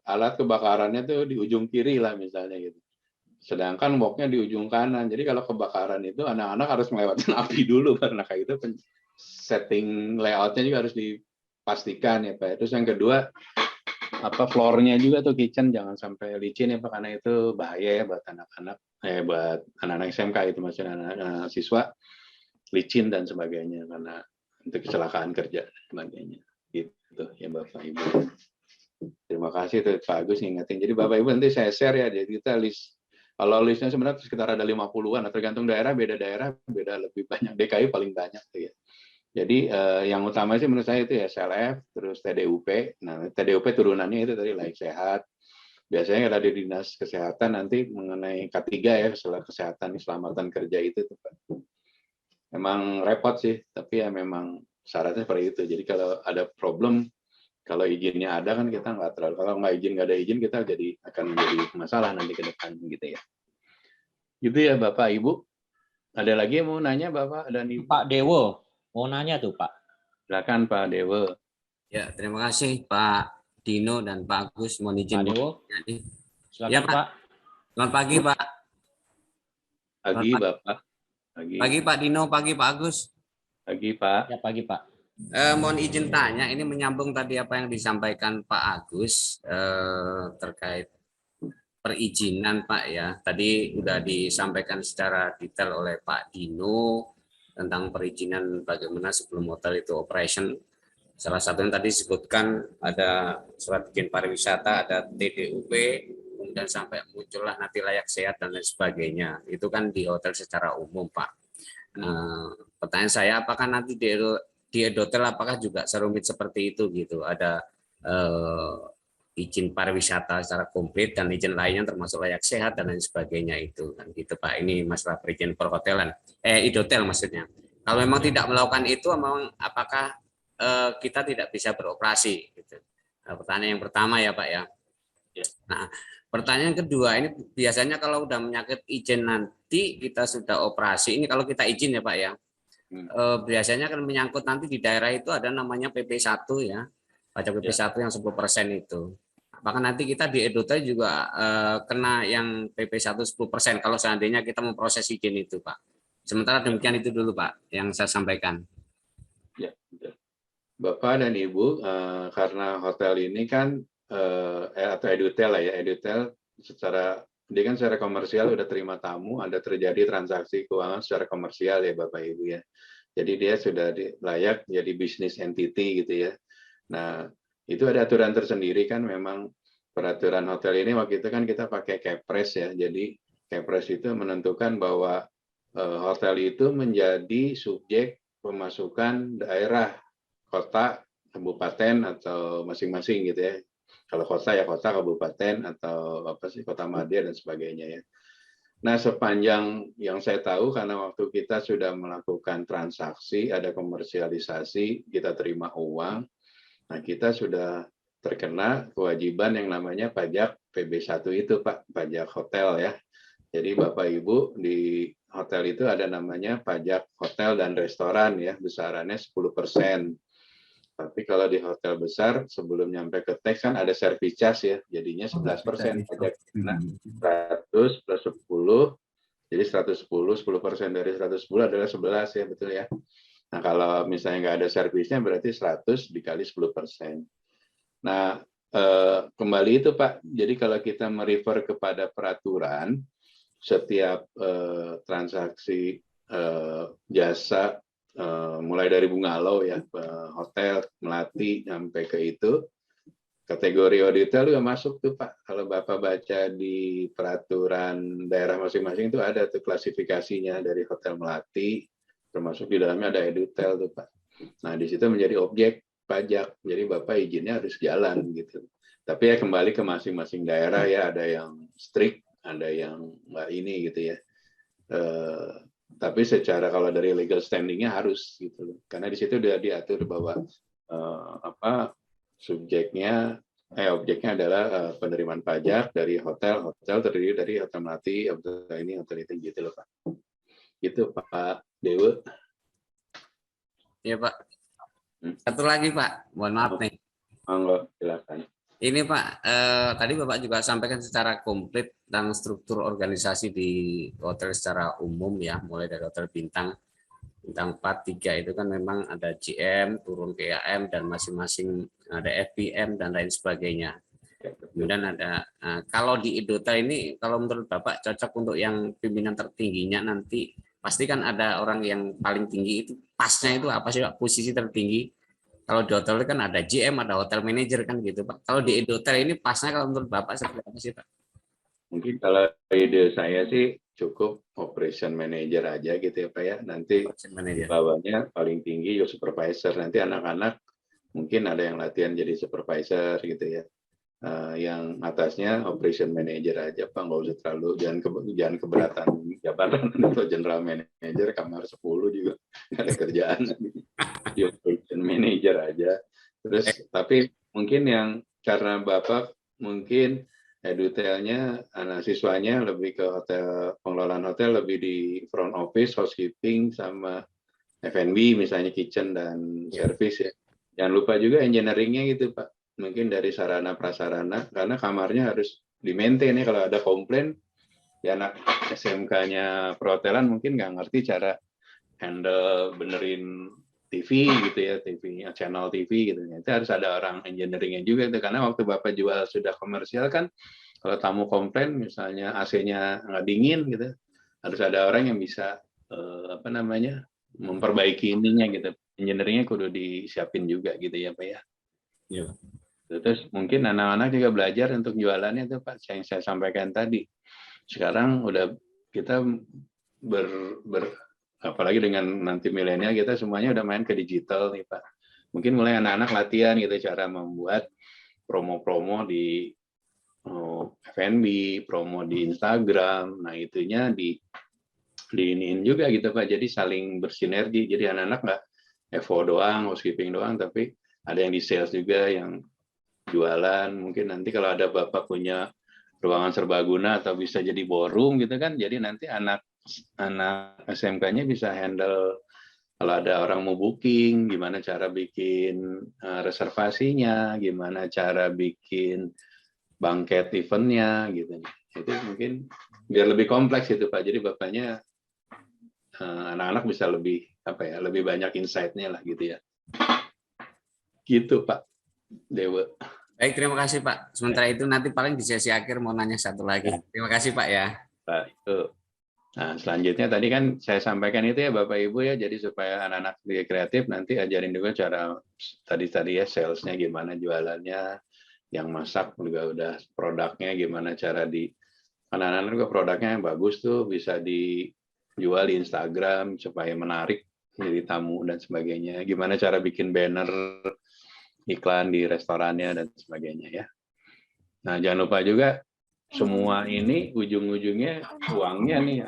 alat kebakarannya tuh di ujung kiri lah misalnya gitu. Sedangkan woknya di ujung kanan. Jadi kalau kebakaran itu anak-anak harus melewati api dulu karena kayak itu setting layoutnya juga harus dipastikan ya Pak. Terus yang kedua apa floornya juga tuh kitchen jangan sampai licin ya Pak karena itu bahaya ya buat anak-anak buat anak-anak SMK itu maksudnya anak-anak siswa licin dan sebagainya karena untuk kecelakaan kerja dan sebagainya gitu ya Bapak Ibu. Terima kasih tuh Pak Agus ngingetin. Jadi Bapak Ibu nanti saya share ya. Jadi kita list. Kalau listnya sebenarnya sekitar ada 50-an, tergantung daerah beda lebih banyak. DKI paling banyak ya. Jadi yang utama sih menurut saya itu ya SLF, terus TDUP. Nah TDUP turunannya itu tadi layak sehat. Biasanya kalau di dinas kesehatan nanti mengenai K3 ya, kesehatan keselamatan kerja itu memang repot sih, tapi ya memang syaratnya seperti itu. Jadi kalau ada problem, kalau izinnya ada kan kita nggak terlalu, kalau nggak ada izin kita akan menjadi masalah nanti ke depan gitu ya. Gitu ya Bapak Ibu. Ada lagi yang mau nanya Bapak dan Ibu? Pak Dewo mau nanya tuh Pak. Silakan Pak Dewo. Ya, terima kasih Pak Dino dan Pak Agus. Mohon izin. Pak Dewo. Silakan ya, Pak. Selamat pagi Pak. Pagi Bapak. Pagi Pak Dino, pagi Pak Agus. Pagi Pak. Ya pagi Pak. Mohon izin tanya, ini menyambung tadi apa yang disampaikan Pak Agus terkait perizinan Pak ya. Tadi sudah disampaikan secara detail oleh Pak Dino tentang perizinan bagaimana sebelum hotel itu operation. Salah satunya tadi disebutkan ada surat izin pariwisata, ada TDUP, kemudian sampai muncullah nanti layak sehat dan lain sebagainya. Itu kan di hotel secara umum Pak. Pertanyaan saya, apakah nanti di Edotel apakah juga serumit seperti itu gitu? Ada izin pariwisata secara komplit dan izin lainnya termasuk layak sehat dan lain sebagainya itu kan gitu Pak. Ini masalah perizinan perhotelan, Edotel maksudnya. Kalau memang tidak melakukan itu, memang apakah kita tidak bisa beroperasi? Gitu. Nah, pertanyaan yang pertama ya Pak ya. Nah, pertanyaan kedua ini biasanya kalau udah menyangkut izin nanti kita sudah operasi. Ini kalau kita izin ya Pak ya. Biasanya kan menyangkut nanti di daerah itu ada namanya PP1 ya, pajak PP1 yang 10% itu. Apakah nanti kita di Edotel juga kena yang PP1 10% kalau seandainya kita memproses izin itu Pak. Sementara demikian itu dulu Pak yang saya sampaikan. Ya, Bapak dan Ibu, karena hotel ini kan atau Edotel lah ya, Edotel dia kan secara komersial udah terima tamu, ada terjadi transaksi keuangan secara komersial ya Bapak Ibu ya. Jadi dia sudah layak jadi bisnis entity gitu ya. Nah, itu ada aturan tersendiri kan, memang peraturan hotel ini waktu itu kan kita pakai Kepres ya. Jadi Kepres itu menentukan bahwa hotel itu menjadi subjek pemasukan daerah, kota, kabupaten atau masing-masing gitu ya. Kalau kota ya kota, kabupaten atau apa sih kota madya dan sebagainya ya. Nah sepanjang yang saya tahu karena waktu kita sudah melakukan transaksi, ada komersialisasi, kita terima uang, nah kita sudah terkena kewajiban yang namanya pajak PB1 itu Pak, pajak hotel ya. Jadi Bapak Ibu di hotel itu ada namanya pajak hotel dan restoran ya, besarannya 10%. Tapi kalau di hotel besar sebelum nyampe ke tax kan ada service charge ya, jadinya 11% pajak. Nah, 100 plus 10, jadi 110, 10% dari 110 adalah 11 ya, betul ya. Nah, kalau misalnya nggak ada servisnya berarti 100 dikali 10%. Nah, kembali itu Pak, jadi kalau kita merefer kepada peraturan, setiap transaksi jasa, mulai dari bungalow ya, hotel, melati, sampai ke itu, kategori hotel juga masuk tuh Pak. Kalau Bapak baca di peraturan daerah masing-masing itu ada tuh klasifikasinya dari hotel melati, termasuk di dalamnya ada Edotel tuh Pak. Nah di situ menjadi objek pajak, jadi Bapak izinnya harus jalan gitu. Tapi ya kembali ke masing-masing daerah ya, ada yang strict, ada yang nggak ini gitu ya. Tapi secara kalau dari legal standing-nya harus gitu, karena di situ udah diatur bahwa objeknya adalah penerimaan pajak dari hotel terdiri dari hotel melati, hotel ini, hotel itu gitu loh Pak. Gitu Pak Dewa. Iya Pak. Satu lagi Pak, mohon maaf nih. Monggo, silakan. Ini Pak, tadi Bapak juga sampaikan secara komplit tentang struktur organisasi di hotel secara umum ya, mulai dari hotel bintang 4, 3 itu kan memang ada GM, turun ke AM, dan masing-masing ada FPM dan lain sebagainya. Kemudian ada, kalau di Edotel ini, kalau menurut Bapak cocok untuk yang pimpinan tertingginya nanti, pasti kan ada orang yang paling tinggi itu, pasnya itu apa sih Pak, posisi tertinggi? Kalau di hotel kan ada GM, ada hotel manager kan gitu Pak. Kalau di Edotel ini pasnya kalau menurut Bapak seperti apa sih Pak? Mungkin kalau ide saya sih cukup operation manager aja gitu ya Pak ya. Nanti bawahnya paling tinggi ya supervisor. Nanti anak-anak mungkin ada yang latihan jadi supervisor gitu ya. Yang atasnya operation manager aja Pak, nggak usah terlalu, jangan keberatan jabatan atau general manager, kamar 10 juga nggak ada kerjaan. Di operation manager aja. Terus tapi mungkin yang karena Bapak mungkin Edotelnya anak siswanya lebih ke hotel, pengelolaan hotel lebih di front office, housekeeping sama F&B misalnya kitchen dan service ya. Jangan lupa juga engineeringnya gitu Pak. Mungkin dari sarana prasarana, karena kamarnya harus di-maintain ya. Kalau ada komplain, ya anak SMK-nya perhotelan mungkin nggak ngerti cara handle benerin TV gitu ya, TV-nya, channel TV gitu. Itu harus ada orang engineering-nya juga gitu. Karena waktu Bapak jual sudah komersial kan, kalau tamu komplain misalnya AC-nya nggak dingin gitu, harus ada orang yang bisa memperbaiki ininya gitu. Engineering-nya kudu disiapin juga gitu ya Pak ya. Iya. Terus mungkin anak-anak juga belajar untuk jualannya tuh Pak, yang saya sampaikan tadi. Sekarang udah kita apalagi dengan nanti milenial, kita semuanya udah main ke digital nih Pak. Mungkin mulai anak-anak latihan gitu cara membuat promo-promo di F&B, promo di Instagram. Nah itunya diiniin juga gitu Pak. Jadi saling bersinergi. Jadi anak-anak nggak FO doang, housekeeping doang, tapi ada yang di sales juga, yang jualan. Mungkin nanti kalau ada Bapak punya ruangan serbaguna atau bisa jadi ballroom gitu kan, jadi nanti anak SMK-nya bisa handle kalau ada orang mau booking, gimana cara bikin reservasinya, gimana cara bikin banket eventnya gitu. Itu mungkin biar lebih kompleks itu Pak. Jadi Bapaknya anak-anak bisa lebih lebih banyak insight-nya lah gitu ya. Gitu Pak Dewa. Baik, terima kasih Pak. Sementara itu nanti paling di sesi akhir mau nanya satu lagi. Terima kasih Pak ya. Pak, itu. Nah, selanjutnya tadi kan saya sampaikan itu ya Bapak Ibu ya, jadi supaya anak-anak kreatif nanti ajarin juga cara tadi ya, salesnya gimana, jualannya, yang masak juga udah produknya gimana cara anak-anak juga produknya yang bagus tuh bisa dijual di Instagram supaya menarik jadi tamu dan sebagainya. Gimana cara bikin banner iklan di restorannya dan sebagainya ya. Nah, jangan lupa juga semua ini ujung-ujungnya uangnya nih,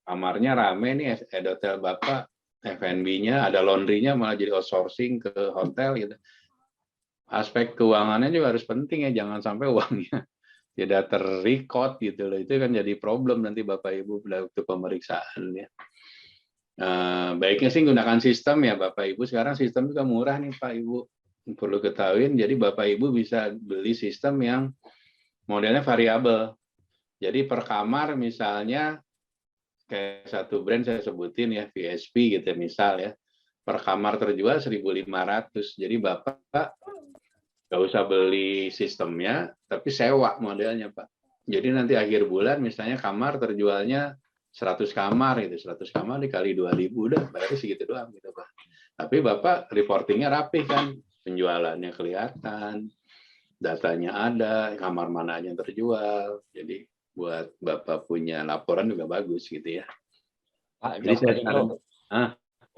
kamarnya rame nih, Edotel Bapak, F&B-nya, ada laundry-nya malah jadi outsourcing ke hotel gitu. Aspek keuangannya juga harus penting ya, jangan sampai uangnya tidak terrecord gitu loh. Itu kan jadi problem nanti Bapak Ibu pada waktu pemeriksaan ya. Baiknya sih gunakan sistem ya Bapak Ibu. Sekarang sistem juga murah nih Pak Ibu. Perlu ketahuin, jadi Bapak Ibu bisa beli sistem yang modelnya variabel. Jadi per kamar misalnya, kayak satu brand saya sebutin ya, VSP gitu misal ya, per kamar terjual 1.500. Jadi Bapak nggak usah beli sistemnya, tapi sewa modelnya Pak. Jadi nanti akhir bulan misalnya kamar terjualnya 100 kamar, gitu, 100 kamar dikali 2.000, udah bayar segitu doang gitu Pak. Tapi Bapak reportingnya rapih kan, penjualannya kelihatan, datanya ada, kamar mana aja yang terjual. Jadi buat Bapak punya laporan juga bagus gitu ya. Pak, jadi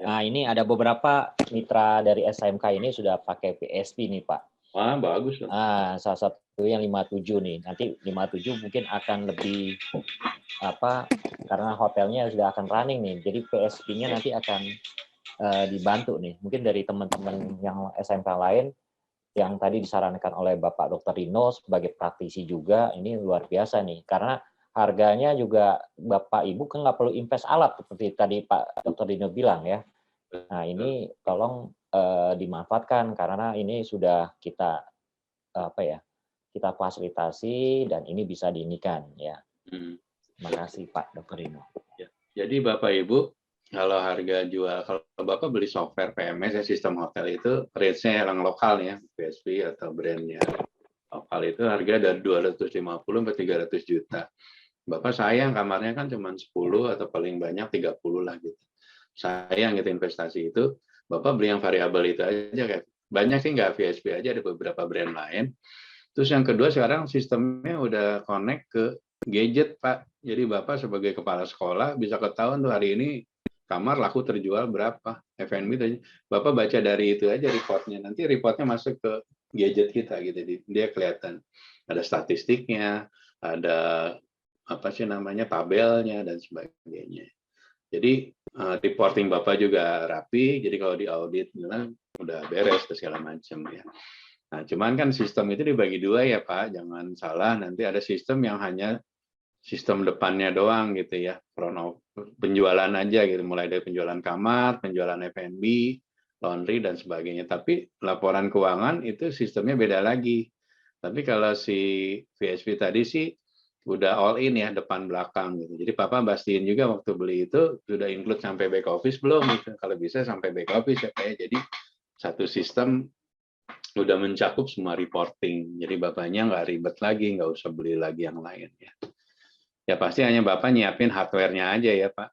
nah ini ada beberapa mitra dari SMK ini sudah pakai PSP nih Pak. Wah, bagus loh. Salah satu yang 57 nih. Nanti 57 mungkin akan lebih karena hotelnya sudah akan running nih. Jadi PSP-nya nanti akan dibantu nih. Mungkin dari teman-teman yang SMK lain yang tadi disarankan oleh Bapak Dr. Dino sebagai praktisi juga, ini luar biasa nih. Karena harganya juga Bapak Ibu kan nggak perlu invest alat seperti tadi Pak Dr. Dino bilang ya. Nah ini tolong dimanfaatkan karena ini sudah kita kita fasilitasi dan ini bisa diinikan ya. Terima kasih Pak Dr. Dino. Jadi Bapak Ibu, kalau harga jual, kalau Bapak beli software PMS ya, sistem hotel itu rate-nya yang lokal ya, PSP atau brandnya lokal itu harga dari 250 sampai 300 juta. Bapak sayang kamarnya kan cuma 10 atau paling banyak 30 lah gitu. Sayang gitu investasi itu. Bapak beli yang variabel itu aja, kayak banyak sih nggak VSP aja, ada beberapa brand lain. Terus yang kedua sekarang sistemnya udah connect ke gadget Pak. Jadi Bapak sebagai kepala sekolah bisa ketahuan tuh hari ini kamar laku terjual berapa, F&B itu. Bapak baca dari itu aja reportnya. Nanti reportnya masuk ke gadget kita gitu. Dia kelihatan ada statistiknya, ada tabelnya dan sebagainya. Jadi reporting Bapak juga rapi, jadi kalau diaudit bilang udah beres segala macam ya. Nah, cuman kan sistem itu dibagi dua ya Pak, jangan salah nanti ada sistem yang hanya sistem depannya doang gitu ya, penjualan aja gitu, mulai dari penjualan kamar, penjualan F&B, laundry dan sebagainya. Tapi laporan keuangan itu sistemnya beda lagi. Tapi kalau si VSP tadi sih udah all in ya, depan belakang gitu. Jadi Papa pastiin juga waktu beli itu sudah include sampai back office belum gitu. Kalau bisa sampai back office ya kayak jadi satu sistem udah mencakup semua reporting. Jadi Bapaknya nggak ribet lagi, nggak usah beli lagi yang lain ya. Ya pasti hanya Bapak nyiapin hardware-nya aja ya Pak.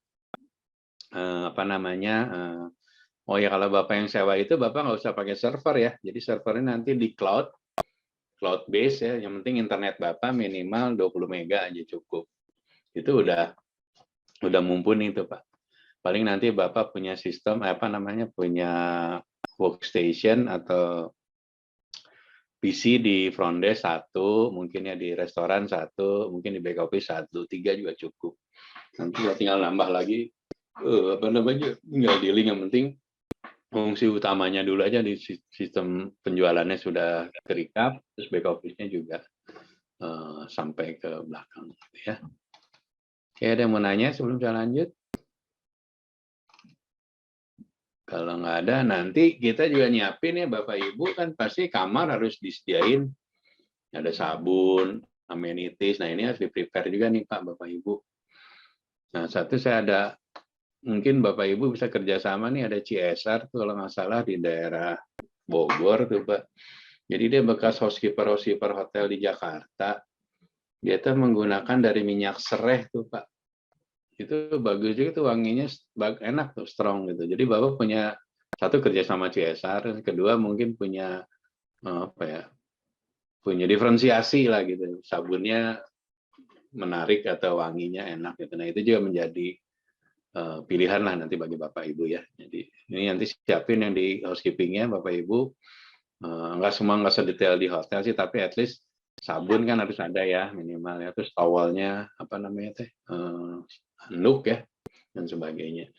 Oh ya kalau Bapak yang sewa itu Bapak nggak usah pakai server ya. Jadi servernya nanti di cloud base ya, yang penting internet Bapak minimal 20 mega aja cukup. Itu udah mumpuni itu Pak. Paling nanti Bapak punya sistem punya workstation atau PC di front desk 1, mungkin ya di restoran 1, mungkin di back office 1, 3 juga cukup. Nanti tinggal nambah lagi tinggal di link, yang penting fungsi utamanya dulu aja di sistem penjualannya sudah ke-recap, terus back office-nya juga sampai ke belakang ya. Oke, ada yang mau nanya sebelum saya lanjut? Kalau nggak ada, nanti kita juga nyiapin ya Bapak Ibu, kan pasti kamar harus disediain. Ada sabun, amenities, nah ini harus di-prepare juga nih Pak Bapak Ibu. Nah satu saya ada, mungkin Bapak Ibu bisa kerjasama nih, ada CSR tuh kalau nggak salah di daerah Bogor tuh Pak. Jadi dia bekas housekeeper hotel di Jakarta. Dia tuh menggunakan dari minyak sereh tuh Pak. Itu bagus juga tuh, wanginya enak tuh, strong gitu. Jadi Bapak punya satu kerja sama CSR, kedua mungkin punya punya diferensiasi lah gitu. Sabunnya menarik atau wanginya enak gitu. Nah itu juga menjadi pilihan lah nanti bagi Bapak Ibu ya. Jadi ini nanti siapin yang di housekeepingnya Bapak Ibu. Nggak sedetail di hotel sih, tapi at least sabun kan harus ada ya minimal ya. Terus towelnya handuk ya dan sebagainya.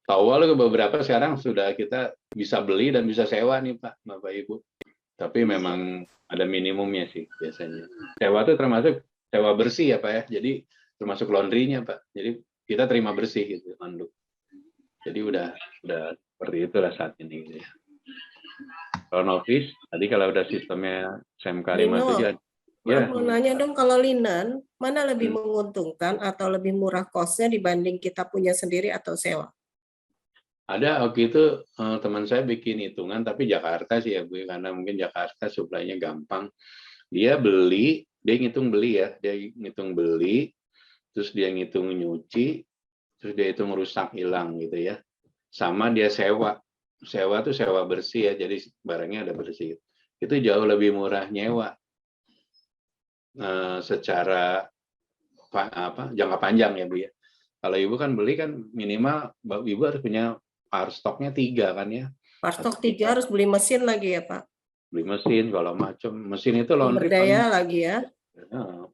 Towel beberapa sekarang sudah kita bisa beli dan bisa sewa nih Pak Bapak Ibu. Tapi memang ada minimumnya sih biasanya. Sewa itu termasuk sewa bersih ya Pak ya. Jadi termasuk laundry-nya Pak. Jadi kita terima bersih gitu handuk. Jadi udah seperti itulah saat ini gitu ya. Kalau novice, tadi kalau udah sistemnya SMK 57 ya. Mau nanya dong, kalau linen mana lebih menguntungkan atau lebih murah cost-nya dibanding kita punya sendiri atau sewa? Ada waktu itu teman saya bikin hitungan, tapi Jakarta sih ya Bu, karena mungkin Jakarta supply-nya gampang. Dia ngitung beli, terus dia ngitung nyuci, terus dia hitung rusak hilang gitu ya. Sama dia sewa tuh sewa bersih ya, jadi barangnya ada bersih. Itu jauh lebih murah nyewa. Secara jangka panjang ya Bu ya. Kalau Ibu kan beli kan minimal Ibu harus punya power stock-nya 3 kan ya. Power stock 3 harus beli mesin lagi ya Pak? beli mesin, kalau macam mesin itu laundry Berdaya lagi ya.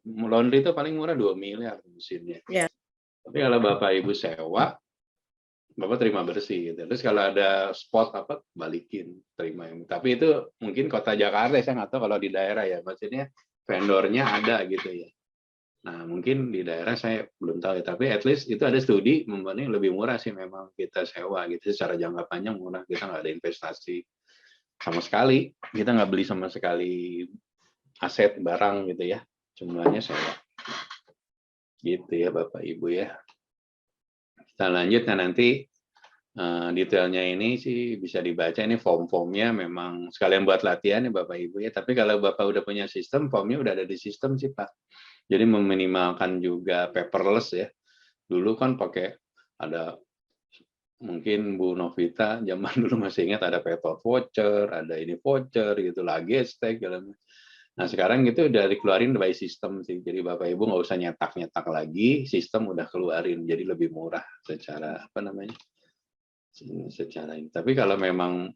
laundry itu paling murah 2 miliar mesinnya. Ya. Tapi kalau Bapak Ibu sewa, Bapak terima bersih gitu. Terus kalau ada spot apa balikin, terima yang. Tapi itu mungkin kota Jakarta, saya nggak tahu kalau di daerah ya. Maksudnya vendornya ada gitu ya. Nah mungkin di daerah saya belum tahu ya. Tapi at least itu ada studi memang lebih murah sih memang kita sewa gitu. Secara jangka panjang murah, kita nggak ada investasi sama sekali. Kita nggak beli sama sekali aset barang gitu ya. Jumlahnya sewa. Gitu ya Bapak Ibu ya. Kita lanjut, nah nanti detailnya ini sih bisa dibaca, ini form-formnya memang sekalian buat latihan ya Bapak Ibu ya. Tapi kalau Bapak udah punya sistem, formnya udah ada di sistem sih Pak. Jadi meminimalkan juga paperless ya. Dulu kan pakai ada, mungkin Bu Novita zaman dulu masih ingat ada paper voucher, ada ini voucher gitu, logistik gitu. Nah sekarang itu udah dikeluarin by sistem sih, jadi Bapak Ibu nggak usah nyetak-nyetak lagi, sistem udah keluarin, jadi lebih murah secara apa namanya, secara ini. Tapi kalau memang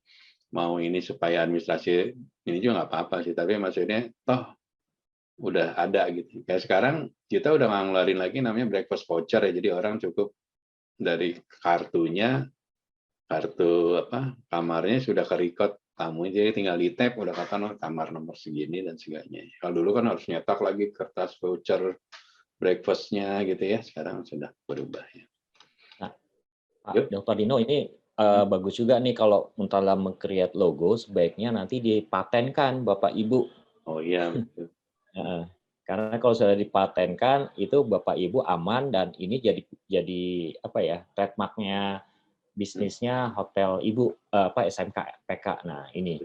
mau ini supaya administrasi ini juga nggak apa-apa sih, tapi maksudnya toh udah ada gitu. Kayak sekarang kita udah ngeluarin lagi namanya breakfast voucher ya, jadi orang cukup dari kartunya, kartu apa kamarnya sudah ke-record tamu, jadi tinggal di tap udah katakan kamar nomor segini dan sebagainya. Kalau dulu kan harus nyetak lagi kertas voucher breakfastnya gitu ya, sekarang sudah berubah ya. Nah, Pak Dr. Dino ini bagus juga nih kalau dalam meng-create logo sebaiknya nanti dipatenkan Bapak Ibu. Oh iya. Betul. Karena kalau sudah dipatenkan itu Bapak Ibu aman dan ini jadi apa ya trademarknya bisnisnya hotel Ibu apa SMK PK. Nah, ini.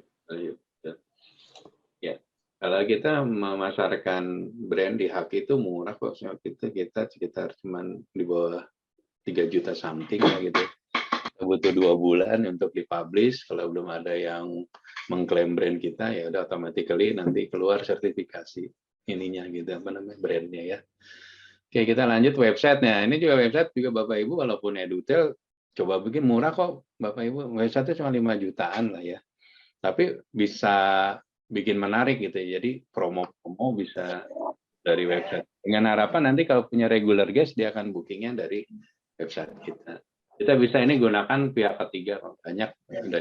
Ya. Kalau kita memasarkan brand di hak itu murah kok. Kita sekitar cuman di bawah 3 juta something ya gitu. Butuh 2 bulan untuk dipublish. Kalau belum ada yang mengklaim brand kita ya udah automatically nanti keluar sertifikasi ininya gitu apa namanya brandnya ya. Oke, kita lanjut websitenya. Ini juga website juga Bapak Ibu walaupun Edutel coba bikin murah kok Bapak Ibu, website itu cuma 5 jutaan lah ya. Tapi bisa bikin menarik gitu ya. Jadi promo-promo bisa dari website. Dengan harapan nanti kalau punya regular guest dia akan bookingnya dari website kita. Kita bisa ini gunakan pihak ketiga, banyak ada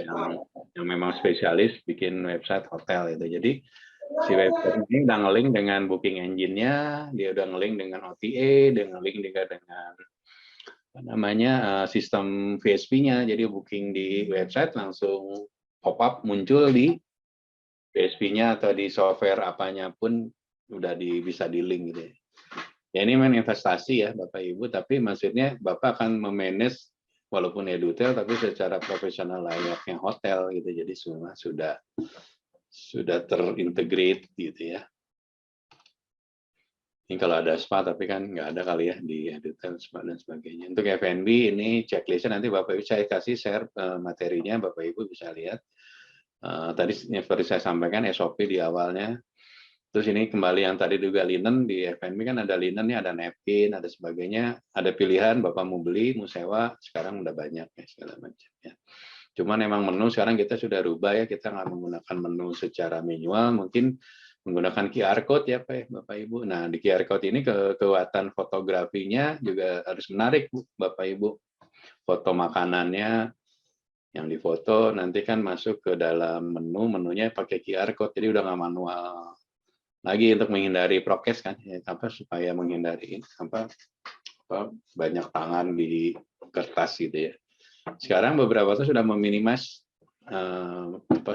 yang memang spesialis bikin website hotel gitu. Jadi si website ini udah nge-link dengan booking engine-nya, dia udah nge-link dengan OTA, dia nge-link juga dengan apa namanya sistem VSP-nya. Jadi booking di website langsung pop-up muncul di VSP-nya atau di software apanya pun udah bisa di-link gitu. Ya ini memang investasi ya Bapak Ibu, tapi maksudnya Bapak akan memanage walaupun Edutel tapi secara profesional layaknya hotel gitu. Jadi semua sudah terintegrate gitu ya. Ini kalau ada spa tapi kan nggak ada kali ya di Edutel spa dan sebagainya. Untuk F&B ini checklistnya nanti Bapak Ibu saya kasih share materinya, Bapak Ibu bisa lihat. Tadi seperti saya sampaikan SOP di awalnya. Terus ini kembali yang tadi juga linen di F&B kan ada linennya, ada napkin, ada sebagainya. Ada pilihan Bapak mau beli, mau sewa, sekarang udah banyak ya segala macam ya. Cuman emang menu sekarang kita sudah rubah ya, kita nggak menggunakan menu secara manual, mungkin menggunakan QR code ya Bapak Ibu. Nah di QR code ini kekuatan fotografinya juga harus menarik Bapak Ibu. Foto makanannya yang difoto nanti kan masuk ke dalam menunya pakai QR code, jadi udah nggak manual lagi untuk menghindari prokes kan ya, supaya menghindari banyak tangan di kertas gitu ya. Sekarang beberapa itu sudah meminimize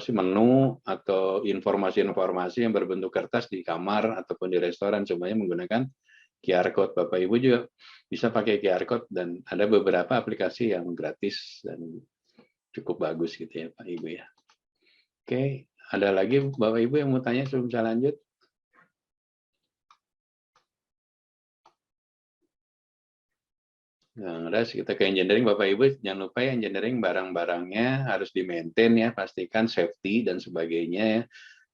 menu atau informasi-informasi yang berbentuk kertas di kamar ataupun di restoran, semuanya menggunakan QR code. Bapak Ibu juga bisa pakai QR code dan ada beberapa aplikasi yang gratis dan cukup bagus gitu ya Pak Ibu ya. Oke, ada lagi Bapak Ibu yang mau tanya sebelum saya lanjut? Nah, kita ke engineering Bapak Ibu, jangan lupa ya engineering barang-barangnya harus di-maintain ya, pastikan safety dan sebagainya ya.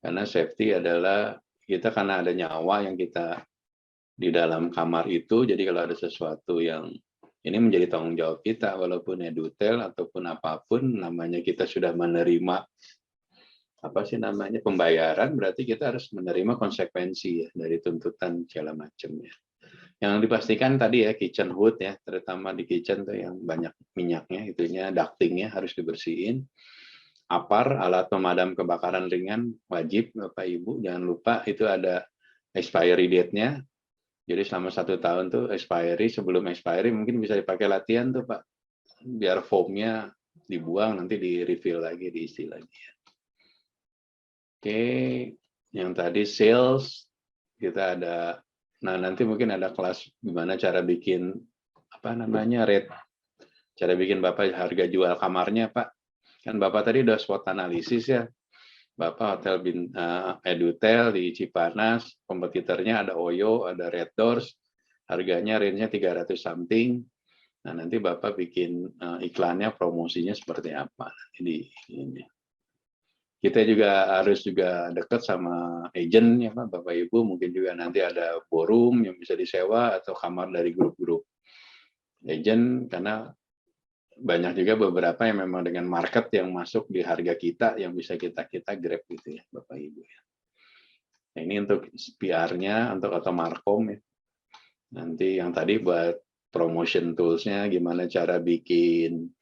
Karena safety adalah kita karena ada nyawa yang kita di dalam kamar itu, jadi kalau ada sesuatu yang ini menjadi tanggung jawab kita, walaupun Edutel ataupun apapun, namanya kita sudah menerima apa sih namanya pembayaran, berarti kita harus menerima konsekuensi ya dari tuntutan segala macam ya. Yang dipastikan tadi ya kitchen hood ya, terutama di kitchen tuh yang banyak minyaknya, itunya ductingnya harus dibersihin. APAR, alat pemadam kebakaran ringan, wajib Bapak Ibu, jangan lupa itu ada expiry date-nya. Jadi selama 1 tahun tuh expiry, sebelum expiry mungkin bisa dipakai latihan tuh Pak, biar foamnya dibuang, nanti di refill lagi, diisi lagi ya. Oke, yang tadi sales, kita ada, nah nanti mungkin ada kelas gimana cara bikin, apa namanya, rate, cara bikin Bapak harga jual kamarnya Pak. Kan Bapak tadi udah SWOT analisis ya, Bapak hotel Edutel di Cipanas, kompetitornya ada Oyo, ada Red Doors, harganya range-nya 300 something. Nah nanti Bapak bikin iklannya, promosinya seperti apa. Jadi ini. Kita juga harus juga dekat sama agent ya Pak, Bapak Ibu, mungkin juga nanti ada forum yang bisa disewa atau kamar dari grup-grup agent, karena banyak juga beberapa yang memang dengan market yang masuk di harga kita yang bisa kita grab gitu ya Bapak Ibu ya. Nah, ini untuk PR-nya, untuk atau markom ya. Nanti yang tadi buat promotion tools-nya, gimana cara bikin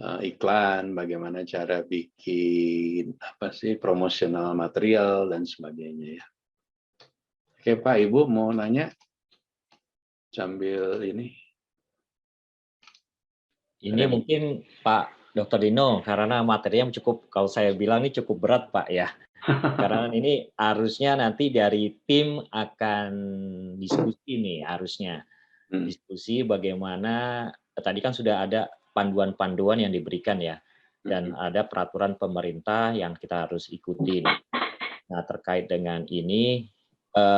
iklan, bagaimana cara bikin apa sih promotional material dan sebagainya ya. Oke Pak Ibu mau nanya sambil ini. Ini mungkin Pak Dr. Dino, karena materinya cukup, kalau saya bilang ini cukup berat Pak ya. Karena ini harusnya nanti dari tim akan diskusi nih, harusnya. Diskusi bagaimana, tadi kan sudah ada panduan-panduan yang diberikan ya. Dan ada peraturan pemerintah yang kita harus ikutin. Nah terkait dengan ini,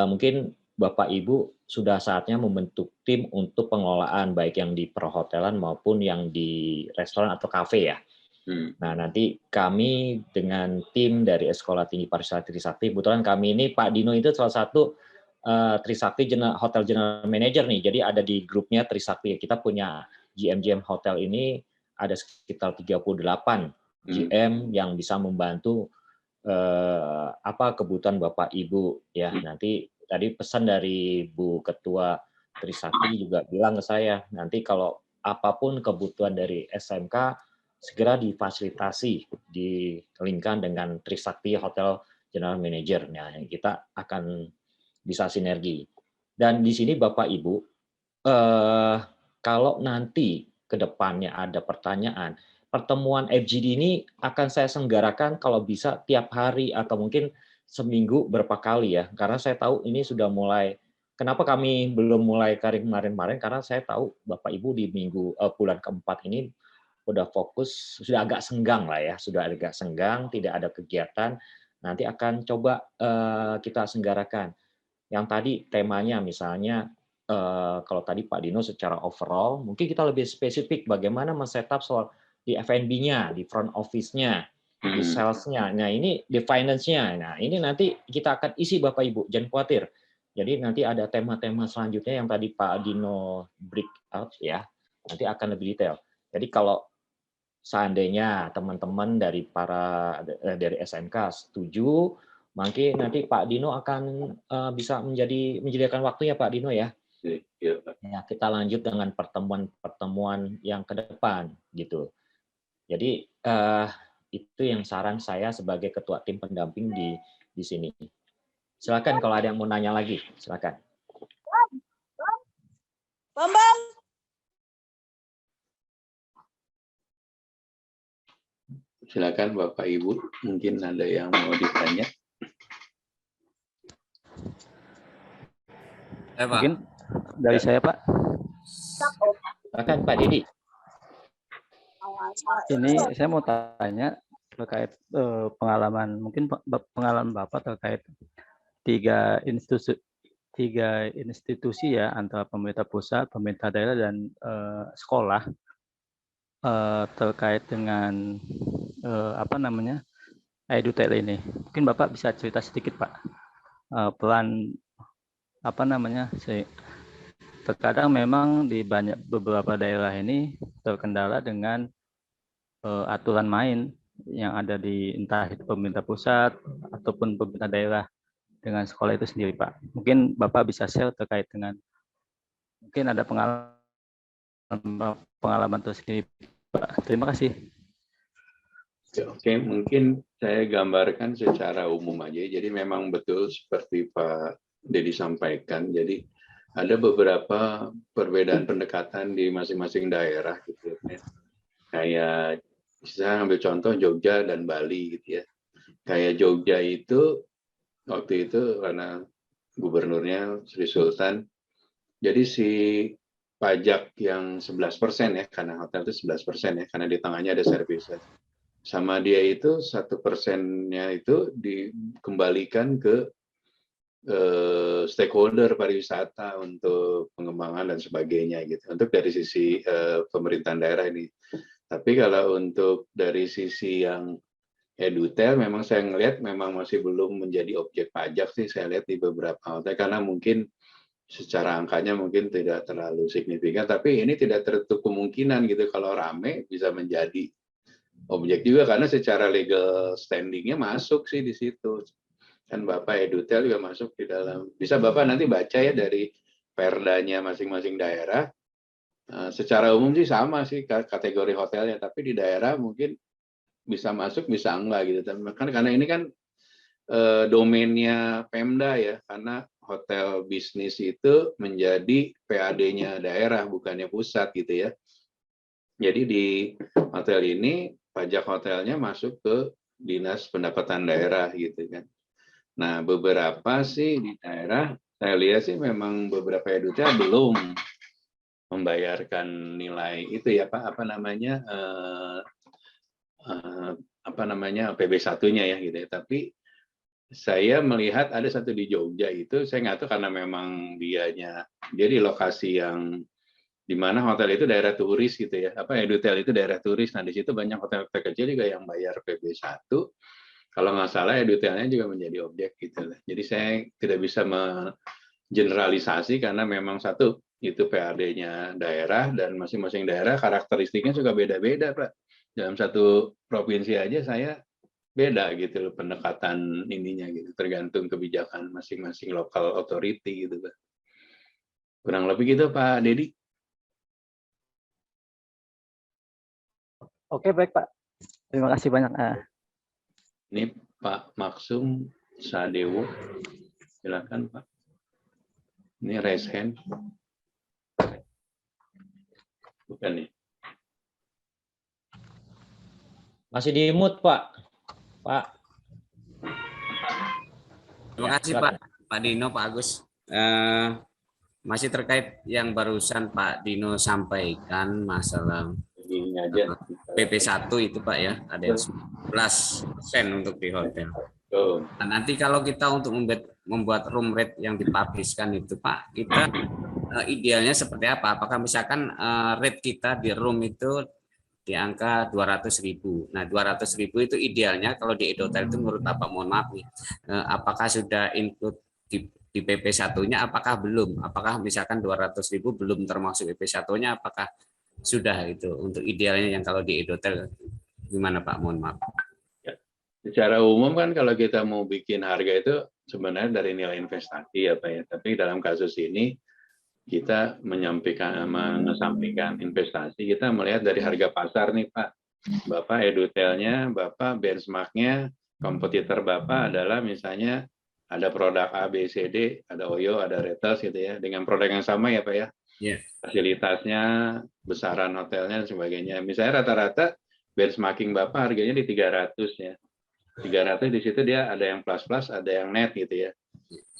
mungkin Bapak Ibu sudah saatnya membentuk tim untuk pengelolaan baik yang di perhotelan maupun yang di restoran atau kafe ya. Nah nanti kami dengan tim dari Sekolah Tinggi Pariwisata Trisakti, kebetulan kami ini Pak Dino itu salah satu Trisakti Hotel General Manager nih, jadi ada di grupnya Trisakti. Kita punya GM Hotel ini ada sekitar 38 GM yang bisa membantu apa kebutuhan Bapak Ibu ya. Nanti tadi pesan dari Bu Ketua Trisakti juga bilang ke saya, nanti kalau apapun kebutuhan dari SMK segera difasilitasi, dilingkan dengan Trisakti Hotel General Manager. Nah, kita akan bisa sinergi. Dan di sini Bapak Ibu, kalau nanti ke depannya ada pertanyaan, pertemuan FGD ini akan saya selenggarakan kalau bisa tiap hari atau mungkin seminggu berapa kali ya, karena saya tahu ini sudah mulai. Kenapa kami belum mulai kemarin-kemarin? Karena saya tahu Bapak Ibu di bulan keempat ini udah fokus, sudah agak senggang lah ya, sudah agak senggang, tidak ada kegiatan. Nanti akan coba kita selenggarakan. Yang tadi temanya misalnya kalau tadi Pak Dino secara overall, mungkin kita lebih spesifik bagaimana men-setup soal di F&B-nya, di front office-nya, di sales-nya. Nah, ini di finance-nya. Nah, ini nanti kita akan isi Bapak Ibu, jangan khawatir. Jadi nanti ada tema-tema selanjutnya yang tadi Pak Dino break out ya. Nanti akan lebih detail. Jadi kalau seandainya teman-teman dari dari SMK setuju, mungkin nanti Pak Dino akan bisa menyediakan waktunya Pak Dino ya. Ya, kita lanjut dengan pertemuan yang ke depan gitu. Jadi itu yang saran saya sebagai ketua tim pendamping di sini. Silakan kalau ada yang mau nanya lagi, silakan. Bambang. Silakan Bapak Ibu, mungkin ada yang mau ditanya. Mungkin dari saya Pak. Silakan Pak Didi. Ini saya mau tanya terkait pengalaman, mungkin pengalaman Bapak terkait tiga institusi ya, antara pemerintah pusat, pemerintah daerah, dan sekolah terkait dengan apa namanya Edutel ini. Mungkin Bapak bisa cerita sedikit Pak, pelan apa namanya, terkadang memang di beberapa daerah ini terkendala dengan aturan main yang ada di entah itu pemerintah pusat ataupun pemerintah daerah dengan sekolah itu sendiri, Pak. Mungkin Bapak bisa share terkait dengan mungkin ada pengalaman tersendiri, Pak. Terima kasih. Oke, mungkin saya gambarkan secara umum aja. Jadi memang betul seperti Pak Dedi sampaikan. Jadi ada beberapa perbedaan pendekatan di masing-masing daerah gitu ya. Kayak saya ambil contoh Jogja dan Bali gitu ya. Kayak Jogja itu waktu itu karena gubernurnya Sri Sultan, jadi si pajak yang 11% ya, karena hotel itu 11% ya, karena di tengahnya ada services. Sama dia itu 1%-nya itu dikembalikan ke stakeholder pariwisata untuk pengembangan dan sebagainya gitu. Untuk dari sisi pemerintahan daerah ini. Tapi kalau untuk dari sisi yang edutel, memang saya ngelihat memang masih belum menjadi objek pajak sih, saya lihat di beberapa hotel, karena mungkin secara angkanya mungkin tidak terlalu signifikan, tapi ini tidak tertutup kemungkinan gitu kalau rame bisa menjadi objek juga, karena secara legal standingnya masuk sih di situ. Kan Bapak edutel juga masuk di dalam, bisa Bapak nanti baca ya dari perdanya masing-masing daerah. Secara umum sih sama sih kategori hotelnya, tapi di daerah mungkin bisa masuk bisa enggak gitu. Karena ini kan domainnya Pemda ya, karena hotel bisnis itu menjadi PAD-nya daerah bukannya pusat gitu ya. Jadi di hotel ini pajak hotelnya masuk ke Dinas Pendapatan Daerah gitu kan. Nah, beberapa sih di daerah saya lihat sih memang beberapa edutel belum membayarkan nilai itu ya Pak, apa namanya PB1-nya ya gitu ya. Tapi saya melihat ada satu di Jogja itu, saya nggak tahu karena memang dia di lokasi yang di mana hotel itu daerah turis gitu ya, edutel itu daerah turis. Nah di situ banyak hotel-hotel kecil juga yang bayar PB1. Kalau nggak salah edutelnya juga menjadi objek gitu. Jadi saya tidak bisa generalisasi karena memang satu itu PAD-nya daerah dan masing-masing daerah karakteristiknya juga beda-beda Pak. Dalam satu provinsi aja saya beda gitu loh pendekatan ininya gitu, tergantung kebijakan masing-masing local authority gitu Pak. Kurang lebih gitu Pak Dedi. Oke, baik Pak. Terima kasih banyak. Ini Pak Maksum Sadewo, silakan Pak. Ini raise hand. Bukan nih. Masih di mute, Pak. Pak. Terima kasih Pak Dino, Pak Agus. Masih terkait yang barusan Pak Dino sampaikan masalah PP1 itu Pak ya, ada yang 11% untuk di hotel. Nah, nanti kalau kita untuk membuat room rate yang dipublishkan itu Pak, kita idealnya seperti apa? Apakah misalkan rate kita di room itu di angka 200.000. Nah, 200.000 itu idealnya kalau di Edotel itu menurut Bapak, mohon maaf nih, apakah sudah include di PP1-nya, apakah belum? Apakah misalkan 200.000 belum termasuk PP1-nya, apakah sudah itu untuk idealnya yang kalau di Edotel gimana Pak? Mohon maaf. Ya, secara umum kan kalau kita mau bikin harga itu sebenarnya dari nilai investasi ya Pak ya. Tapi dalam kasus ini kita mengesampingkan investasi, kita melihat dari harga pasar nih Pak. Bapak edutelnya, Bapak benchmarknya, kompetitor Bapak adalah misalnya ada produk A, B, C, D, ada Oyo, ada Retos gitu ya, dengan produk yang sama ya Pak ya. Yeah. Fasilitasnya, besaran hotelnya dan sebagainya. Misalnya rata-rata benchmarking Bapak harganya di 300 ya. 300 di situ dia ada yang plus-plus, ada yang net gitu ya.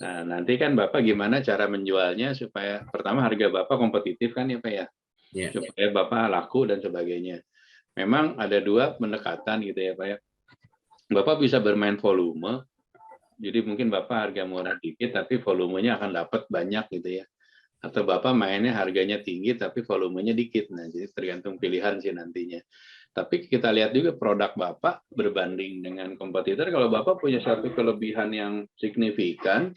Nah, nanti kan Bapak gimana cara menjualnya supaya pertama harga Bapak kompetitif kan ya Pak ya. Yeah. Supaya Bapak laku dan sebagainya. Memang ada dua pendekatan gitu ya Pak ya. Bapak bisa bermain volume. Jadi mungkin Bapak harga murah dikit tapi volumenya akan dapat banyak gitu ya. Atau Bapak mainnya harganya tinggi tapi volumenya dikit. Nah, jadi tergantung pilihan sih nantinya. Tapi kita lihat juga produk Bapak berbanding dengan kompetitor. Kalau Bapak punya satu kelebihan yang signifikan,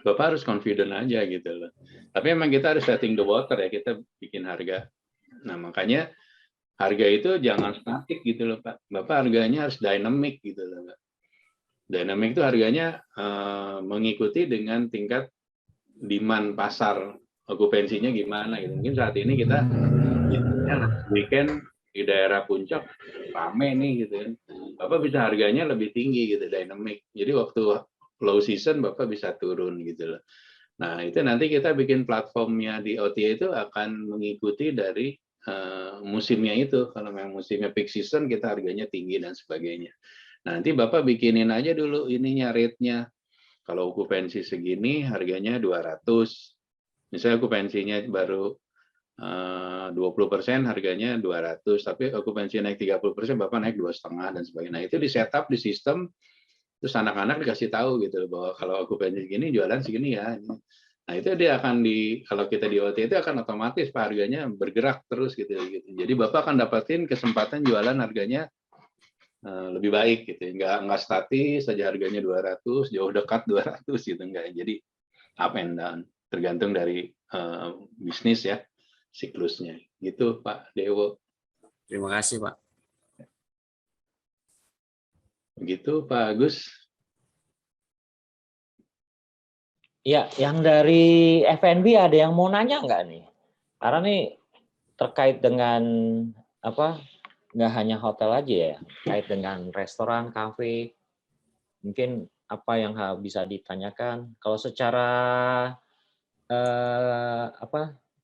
Bapak harus confident aja gitu loh. Tapi memang kita harus setting the water ya, kita bikin harga. Nah, makanya harga itu jangan statik gitu loh Pak. Bapak harganya harus dynamic gitu loh Pak. Dynamic itu harganya mengikuti dengan tingkat demand pasar, okupansinya gimana gitu. Mungkin saat ini kita weekend di daerah puncak rame nih gitu kan. Bapak bisa harganya lebih tinggi gitu, dynamic. Jadi waktu low season Bapak bisa turun gitu loh. Nah, itu nanti kita bikin platformnya di OTA itu akan mengikuti dari musimnya itu. Kalau memang musimnya peak season, kita harganya tinggi dan sebagainya. Nanti Bapak bikinin aja dulu ininya rate-nya. Kalau okupansi segini, harganya 200. Misalnya okupansinya baru 20%, harganya 200. Tapi okupansi naik 30%, Bapak naik 2,5 dan sebagainya. Nah, itu di setup di sistem. Terus anak-anak dikasih tahu gitu bahwa kalau okupansi segini jualan segini ya. Nah itu dia akan kalau kita di OTA itu akan otomatis Pak harganya bergerak terus gitu. Jadi Bapak akan dapatin kesempatan jualan harganya lebih baik gitu. Nggak statis saja harganya 200, jauh dekat 200 gitu enggak. Jadi up and down tergantung dari bisnis ya siklusnya. Gitu Pak Dewo. Terima kasih Pak. Begitu Pak Agus. Ya, yang dari FNB ada yang mau nanya nggak nih? Karena nih terkait dengan apa? Nggak hanya hotel aja ya, terkait dengan restoran, kafe. Mungkin apa yang bisa ditanyakan? Kalau secara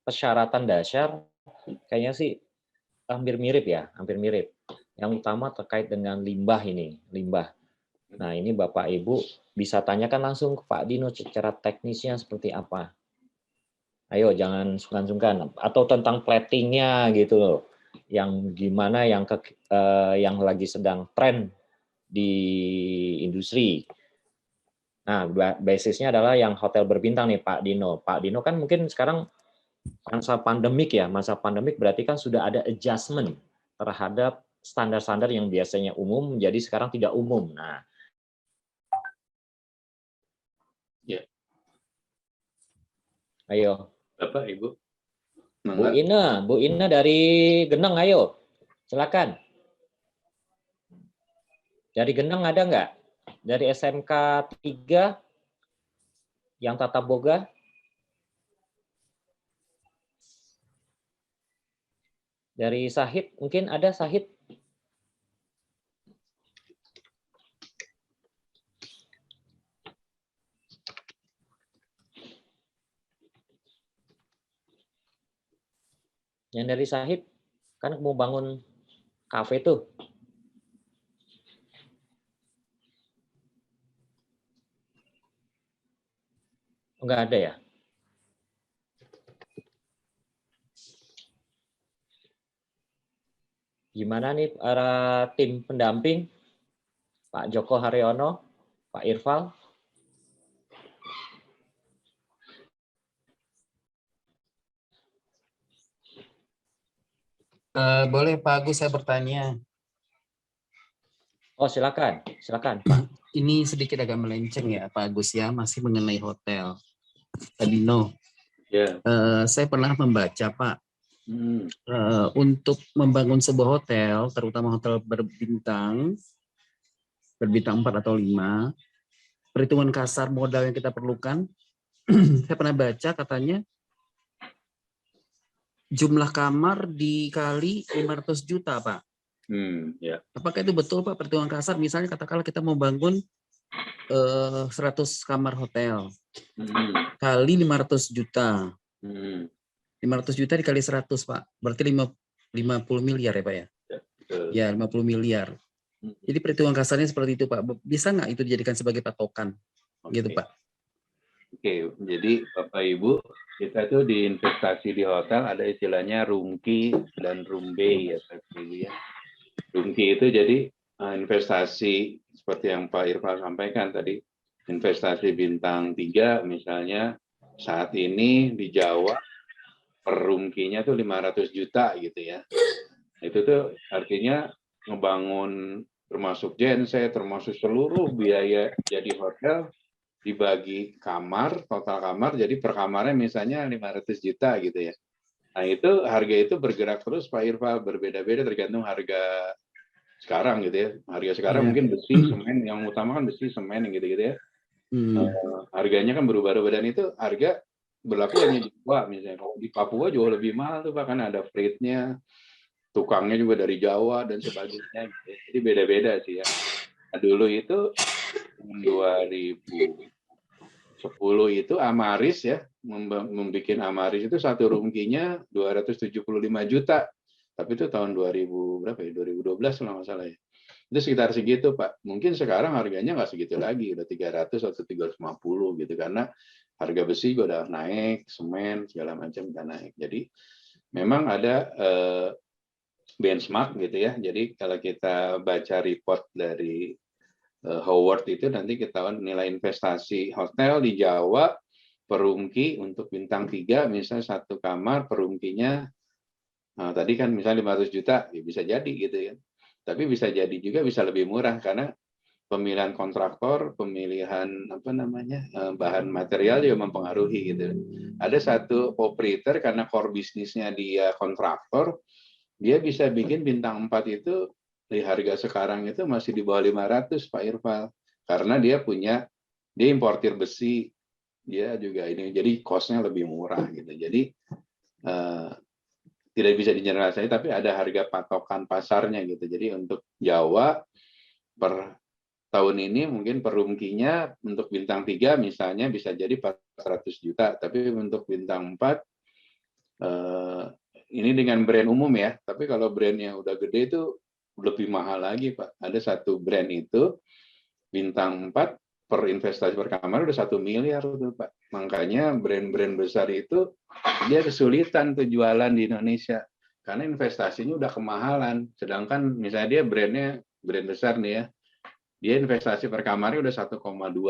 persyaratan dasar, kayaknya sih hampir mirip ya, hampir mirip. Yang utama terkait dengan limbah ini, limbah. Nah, ini Bapak Ibu bisa tanyakan langsung ke Pak Dino secara teknisnya seperti apa. Ayo, jangan sungkan-sungkan. Atau tentang platingnya gitu loh. Yang gimana yang lagi sedang tren di industri. Nah, basisnya adalah yang hotel berbintang nih Pak Dino. Pak Dino kan mungkin sekarang masa pandemik ya. Masa pandemik berarti kan sudah ada adjustment terhadap standar-standar yang biasanya umum menjadi sekarang tidak umum. Nah, ya. Ayo. Bapak, Ibu. Bu Ina dari Geneng, ayo. Silakan. Dari Geneng ada nggak? Dari SMK 3 yang Tata Boga? Dari Sahid, mungkin ada Sahid? Yang dari Sahid, kan mau bangun kafe tuh. Enggak ada ya? Gimana nih para tim pendamping? Pak Joko Haryono, Pak Irfal? Boleh Pak Agus saya bertanya. Oh silakan, silakan Pak. Ini sedikit agak melenceng ya Pak Agus ya, masih mengenai hotel. Pak Dino, saya pernah membaca Pak, untuk membangun sebuah hotel, terutama hotel berbintang 4 atau 5, perhitungan kasar modal yang kita perlukan, saya pernah baca katanya jumlah kamar dikali 500 juta Pak. Ya. Apakah itu betul Pak perhitungan kasar? Misalnya katakanlah kita mau bangun 100 kamar hotel kali 500 juta. 500 juta dikali 100 Pak. Berarti 50 miliar ya Pak ya? Ya 50 miliar. Jadi perhitungan kasarnya seperti itu Pak. Bisa nggak itu dijadikan sebagai patokan? Gitu Pak. Oke, jadi Bapak Ibu, kita tuh di investasi di hotel ada istilahnya room key dan room bay ya Pak Ibu ya. Room key itu jadi investasi seperti yang Pak Irfan sampaikan tadi, investasi bintang 3 misalnya saat ini di Jawa per room key-nya tuh 500 juta gitu ya. Itu tuh artinya ngebangun termasuk genset, termasuk seluruh biaya jadi hotel dibagi kamar, total kamar, jadi per kamarnya misalnya 500 juta gitu ya. Nah itu harga itu bergerak terus Pak Irfan, berbeda-beda tergantung harga sekarang gitu ya. Harga sekarang mungkin besi, semen, yang utama kan besi, semen, gitu-gitu ya. Harganya kan berubah-ubah, dan itu harga berlaku hanya di Jawa misalnya. Kalau di Papua jauh lebih mahal tuh Pak, karena ada freight-nya, tukangnya juga dari Jawa dan sebagainya. Gitu. Jadi beda-beda sih ya. Nah, dulu itu 2010 itu Amaris ya, membuat Amaris itu satu rungkinya 275 juta. Tapi itu tahun 2000 berapa ya? 2012 kalau nggak salah ya. Itu sekitar segitu Pak. Mungkin sekarang harganya nggak segitu lagi, udah 300 atau 350 gitu, karena harga besi juga udah naik, semen segala macam udah naik. Jadi memang ada benchmark gitu ya. Jadi kalau kita baca report dari Howard itu nanti ketahuan nilai investasi hotel di Jawa perungki untuk bintang 3 misalnya satu kamar perungkinya tadi kan misalnya 500 juta ya bisa jadi gitu ya. Tapi bisa jadi juga bisa lebih murah karena pemilihan kontraktor, pemilihan bahan material juga mempengaruhi gitu. Ada satu operator karena core bisnisnya dia kontraktor, dia bisa bikin bintang 4 itu di harga sekarang itu masih di bawah 500 Pak Irfan, karena dia importir besi, dia juga ini, jadi cost-nya lebih murah gitu. Jadi tidak bisa digeneralisasi, tapi ada harga patokan pasarnya gitu. Jadi untuk Jawa per tahun ini mungkin perungkinya untuk bintang 3 misalnya bisa jadi 400 juta, tapi untuk bintang 4 ini dengan brand umum ya, tapi kalau brandnya udah gede itu lebih mahal lagi Pak. Ada satu brand itu bintang 4 per investasi per kamar udah 1 miliar tuh Pak. Makanya brand-brand besar itu dia kesulitan tuh jualan di Indonesia karena investasinya udah kemahalan. Sedangkan misalnya dia brand besar nih ya, dia investasi per kamarnya udah 1,2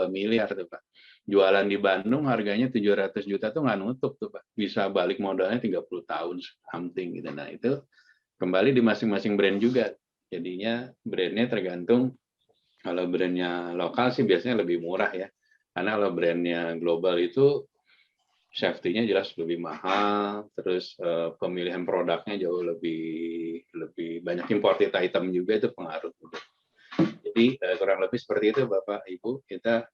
miliar tuh Pak. Jualan di Bandung harganya 700 juta tuh nggak nutup tuh Pak. Bisa balik modalnya 30 tahun something gitu. Nah itu kembali di masing-masing brand juga. Jadinya brandnya tergantung. Kalau brandnya lokal sih biasanya lebih murah ya. Karena kalau brandnya global itu safety-nya jelas lebih mahal, terus pemilihan produknya jauh lebih banyak imported item juga, itu pengaruh. Jadi kurang lebih seperti itu Bapak Ibu, kita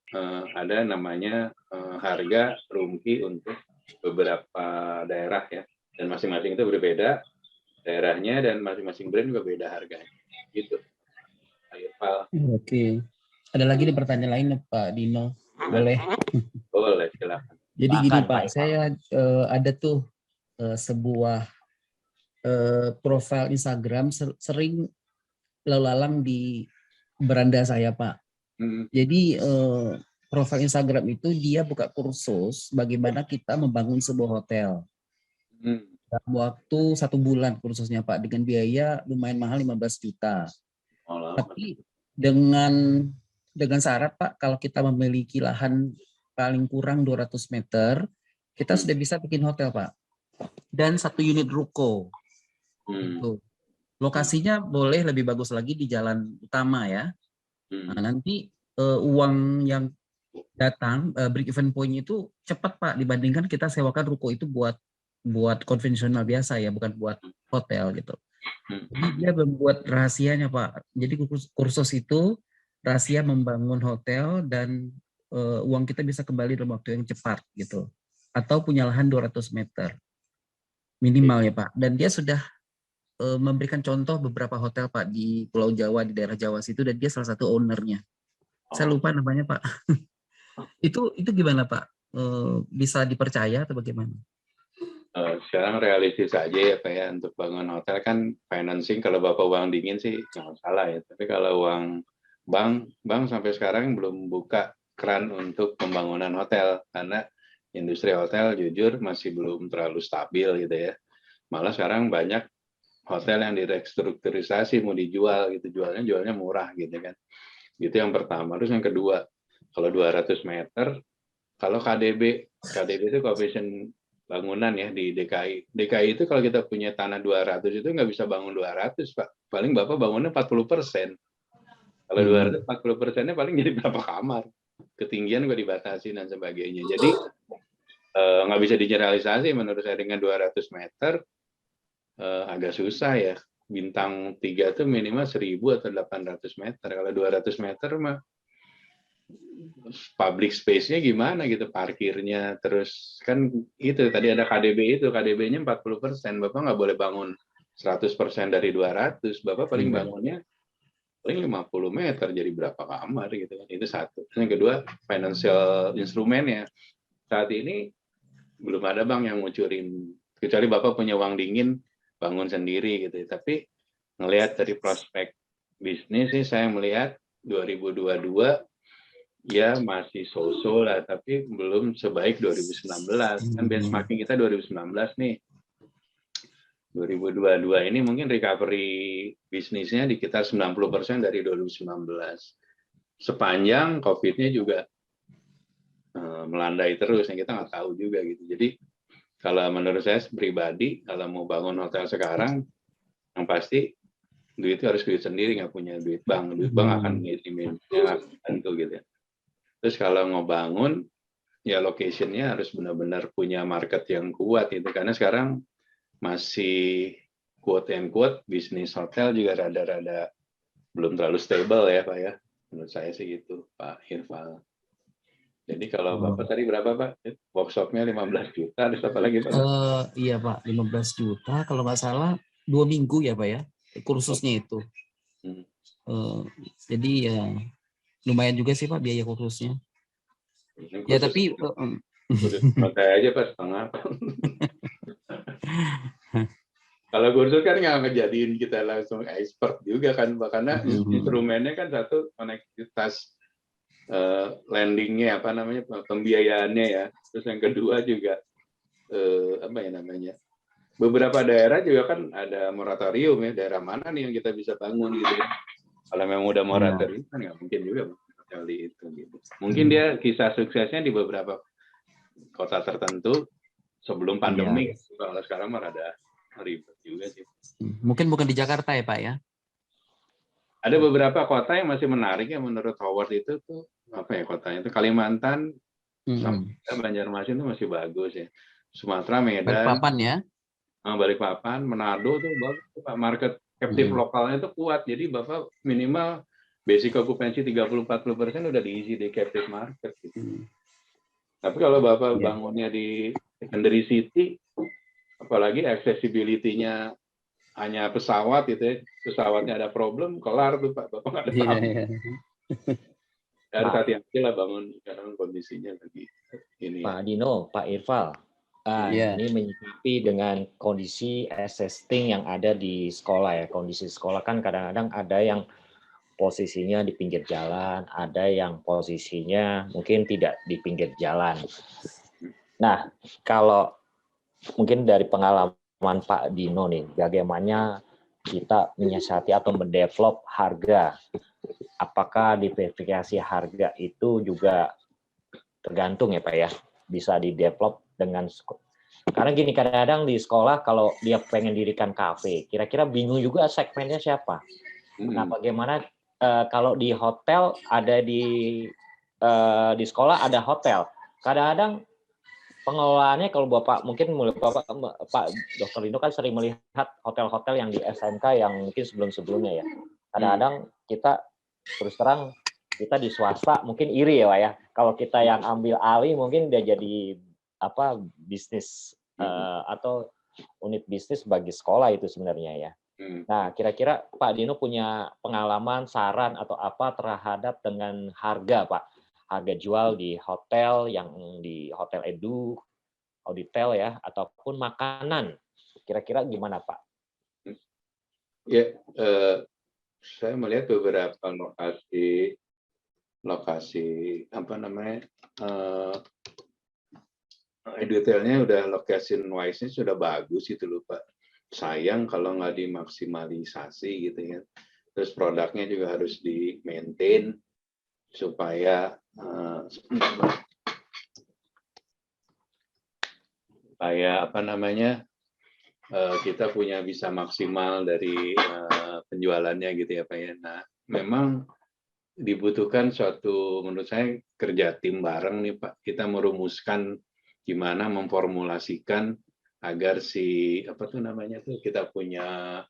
ada namanya harga rungki untuk beberapa daerah ya, dan masing-masing itu berbeda daerahnya dan masing-masing brand juga beda harganya. Gitu. Oke. Ada lagi nih pertanyaan lain Pak Dino, boleh? Boleh, silakan. Jadi gini Pak, saya ada tuh sebuah profil Instagram sering lalu lalang di beranda saya Pak. Jadi profil Instagram itu dia buka kursus bagaimana kita membangun sebuah hotel. Dalam waktu 1 bulan kursusnya Pak, dengan biaya lumayan mahal 15 juta. Tapi dengan syarat Pak, kalau kita memiliki lahan paling kurang 200 meter, kita sudah bisa bikin hotel Pak. Dan 1 unit ruko. Gitu. Lokasinya boleh lebih bagus lagi di jalan utama ya. Nah, nanti uang yang datang, break even point itu cepat Pak, dibandingkan kita sewakan ruko itu buat konvensional biasa ya, bukan buat hotel gitu. Jadi dia membuat rahasianya Pak. Jadi kursus itu rahasia membangun hotel dan uang kita bisa kembali dalam waktu yang cepat gitu. Atau punya lahan 200 meter minimal ya Pak. Dan dia sudah memberikan contoh beberapa hotel Pak di Pulau Jawa, di daerah Jawa situ, dan dia salah satu ownernya. Saya lupa namanya Pak. Itu gimana Pak? Bisa dipercaya atau bagaimana? Sekarang realistis saja ya Pak ya, untuk bangun hotel kan financing, kalau Bapak uang dingin sih nggak salah ya, tapi kalau uang bank sampai sekarang belum buka keran untuk pembangunan hotel, karena industri hotel jujur masih belum terlalu stabil gitu ya. Malah sekarang banyak hotel yang direstrukturisasi mau dijual gitu, jualnya murah gitu kan. Itu yang pertama. Terus yang kedua, kalau 200 meter, kalau KDB itu coefficient bangunan ya di DKI. DKI itu kalau kita punya tanah 200 itu nggak bisa bangun 200 Pak. Paling Bapak bangunnya 40%. Kalau 240%-nya paling jadi berapa kamar. Ketinggian juga dibatasi dan sebagainya. Jadi nggak bisa digeneralisasi menurut saya dengan 200 meter agak susah ya. Bintang 3 itu minimal 1000 atau 800 meter. Kalau 200 meter mah public space-nya gimana gitu, parkirnya, terus kan itu tadi ada KDB itu, KDB-nya 40%, Bapak nggak boleh bangun 100% dari 200, Bapak paling bangunnya paling 50 meter, jadi berapa kamar gitu kan, itu satu. Yang kedua, financial instrumennya, saat ini belum ada bank yang ngucurin, kecuali Bapak punya uang dingin, bangun sendiri gitu, tapi ngelihat dari prospek bisnis sih, saya melihat 2022 ya masih so-so lah, tapi belum sebaik 2019. Kan benchmarking kita 2019 nih. 2022 ini mungkin recovery bisnisnya di kita 90% dari 2019. Sepanjang COVID-nya juga melandai terus, yang kita nggak tahu juga gitu. Jadi kalau menurut saya pribadi, kalau mau bangun hotel sekarang, yang pasti duit itu harus duit sendiri, nggak punya duit bank. Duit bank akan ngirimin tentu gitu ya. Terus kalau mau bangun, ya location-nya harus benar-benar punya market yang kuat itu, karena sekarang masih quote and quote bisnis hotel juga rada-rada belum terlalu stable ya Pak ya. Menurut saya sih gitu Pak Irfan. Jadi kalau Bapak tadi berapa Pak? Workshop-nya 15 juta, terus apa lagi Pak? Iya Pak, 15 juta kalau nggak salah 2 minggu ya Pak ya, kursusnya itu. Jadi ya lumayan juga sih Pak biaya kursusnya. Ya tapi pakai aja Pak setengah. Kalau kursus kan nggak ngejadiin kita langsung expert juga kan Pak, karena instrumennya kan satu konektivitas lendingnya, apa namanya, pembiayaannya ya. Terus yang kedua juga apa ya namanya, beberapa daerah juga kan ada moratorium ya, daerah mana nih yang kita bisa bangun gitu ya. Kalau memang udah moratorium kan nggak mungkin juga kali itu gitu. Mungkin dia kisah suksesnya di beberapa kota tertentu sebelum pandemi. Kalau sekarang mah ada ribet juga sih. Mungkin bukan di Jakarta ya Pak ya? Ada beberapa kota yang masih menarik ya menurut Howard itu tuh, apa ya kotanya itu, Kalimantan, Banjarmasin itu masih bagus ya. Sumatera, Medan, Balikpapan ya? Balikpapan, Manado tuh bagus Pak, market captive lokalnya itu kuat. Jadi Bapak minimal basic occupancy 30-40% udah diisi di captive market gitu. Tapi kalau Bapak bangunnya di secondary city, apalagi accessibility-nya hanya pesawat gitu ya, pesawatnya ada problem, kelar tuh Pak, Bapak nggak ada tamu. Harus hati-hati lah bangun, sekarang kondisinya lagi ini. Pak Dino, Pak Irfan, ini menyikapi dengan kondisi existing yang ada di sekolah ya. Kondisi sekolah kan kadang-kadang ada yang posisinya di pinggir jalan, ada yang posisinya mungkin tidak di pinggir jalan. Nah, kalau mungkin dari pengalaman Pak Dino nih, bagaimana kita menyiasati atau mendevelop harga? Apakah diverifikasi harga itu juga tergantung ya Pak ya, bisa didevelop dengan, karena gini kadang-kadang di sekolah kalau dia pengen dirikan kafe, kira-kira bingung juga segmennya siapa. Nah, bagaimana kalau di hotel ada di sekolah ada hotel, kadang-kadang pengelolaannya kalau Bapak mungkin Pak Dr. Dino kan sering melihat hotel-hotel yang di SMK yang mungkin sebelum-sebelumnya ya. Kadang-kadang kita terus terang kita di swasta mungkin iri ya Pak ya. Kalau kita yang ambil alih mungkin dia jadi apa bisnis atau unit bisnis bagi sekolah itu sebenarnya ya. Nah, kira-kira Pak Dino punya pengalaman, saran atau apa terhadap dengan harga Pak? Harga jual di hotel, yang di hotel edu, auditel ya, ataupun makanan. Kira-kira gimana Pak? Ya, saya melihat beberapa lokasi apa namanya, detailnya udah location wise-nya sudah bagus itu loh Pak. Sayang kalau nggak dimaksimalisasi gitu ya. Terus produknya juga harus di-maintain supaya apa namanya, kita punya bisa maksimal dari penjualannya gitu ya Pak ya. Nah, memang dibutuhkan suatu, menurut saya, kerja tim bareng nih Pak. Kita merumuskan gimana memformulasikan agar si apa tuh namanya tuh kita punya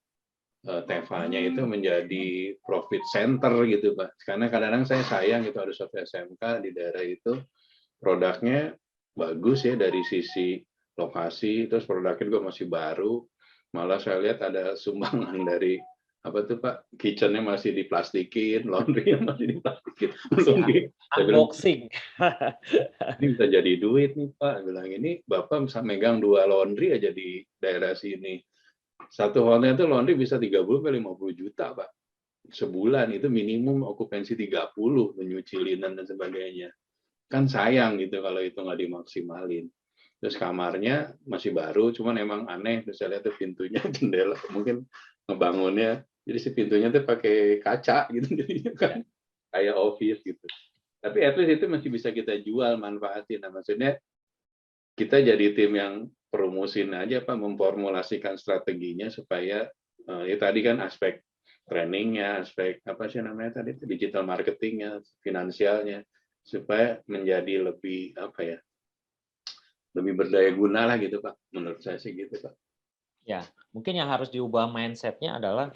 Teva-nya itu menjadi profit center gitu Pak. Karena kadang-kadang saya sayang gitu ada suatu SMK di daerah itu produknya bagus ya dari sisi lokasi, terus produknya juga masih baru. Malah saya lihat ada sumbangan dari apa tuh Pak, kitchennya masih diplastikin, laundry-nya masih diplastikin, belum di unboxing. Ini bisa jadi duit nih Pak, bilang ini Bapak bisa megang 2 laundry aja di daerah sini. Satu hotel itu laundry bisa 30-50 juta Pak. Sebulan itu minimum okupansi 30, menyuci linen dan sebagainya. Kan sayang gitu kalau itu nggak dimaksimalin. Terus kamarnya masih baru, cuman emang aneh. Terus saya lihat tuh pintunya, jendela, mungkin ngebangunnya. Jadi si pintunya tuh pakai kaca gitu, jadinya kan kayak office gitu. Tapi at least itu masih bisa kita jual, manfaatin. Nah, maksudnya kita jadi tim yang promosiin aja Pak, memformulasikan strateginya supaya ya tadi kan aspek trainingnya, aspek apa sih namanya tadi, digital marketingnya, finansialnya, supaya menjadi lebih apa ya, lebih berdaya guna lah gitu Pak. Menurut saya sih gitu Pak. Ya, mungkin yang harus diubah mindset-nya adalah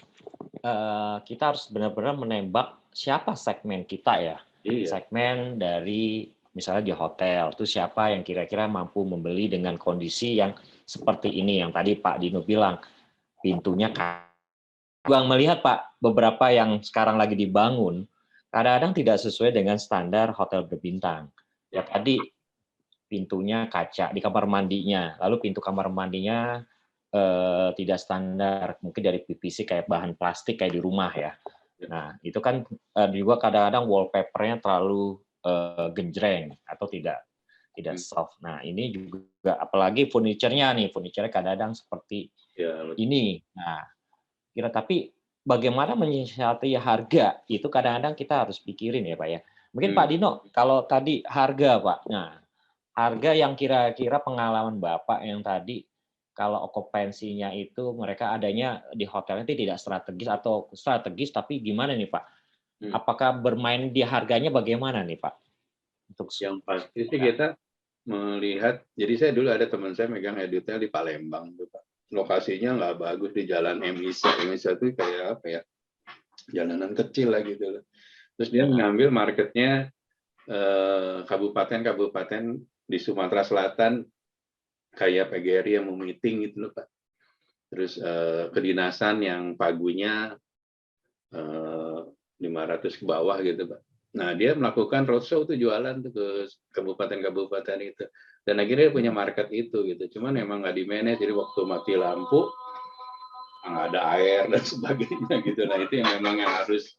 kita harus benar-benar menembak siapa segmen kita ya. Iya. Segmen dari misalnya di hotel, itu siapa yang kira-kira mampu membeli dengan kondisi yang seperti ini, yang tadi Pak Dino bilang, pintunya Bang melihat Pak, beberapa yang sekarang lagi dibangun, kadang-kadang tidak sesuai dengan standar hotel berbintang. Ya tadi pintunya kaca di kamar mandinya, lalu pintu kamar mandinya tidak standar, mungkin dari PVC kayak bahan plastik kayak di rumah ya. Nah itu kan juga kadang-kadang wallpapernya terlalu genjreng atau tidak soft. Nah ini juga apalagi furniture-nya nih, furniture-nya kadang-kadang seperti ini. Nah tapi bagaimana menyiasati harga itu kadang-kadang kita harus pikirin ya Pak ya. Mungkin Pak Dino kalau tadi harga Pak, nah harga yang kira-kira pengalaman Bapak yang tadi kalau okupansinya itu mereka adanya di hotelnya itu tidak strategis atau strategis, tapi gimana nih Pak? Apakah bermain di harganya bagaimana nih Pak? Untuk yang pasti sih kita melihat, jadi saya dulu ada teman saya megang Edutel di Palembang tuh Pak. Lokasinya nggak bagus di Jalan MISA. MISA itu kayak apa ya? Jalanan kecil lah gitu. Terus dia mengambil marketnya kabupaten-kabupaten di Sumatera Selatan kayak PGRI yang mau meeting gitu loh Pak. Terus kedinasan yang pagunya 500 ke bawah gitu Pak. Nah dia melakukan roadshow tuh jualan tuh ke kabupaten-kabupaten itu. Dan akhirnya dia punya market itu gitu. Cuman emang nggak di-manage, jadi waktu mati lampu nggak ada air dan sebagainya gitu. Nah itu yang memang yang harus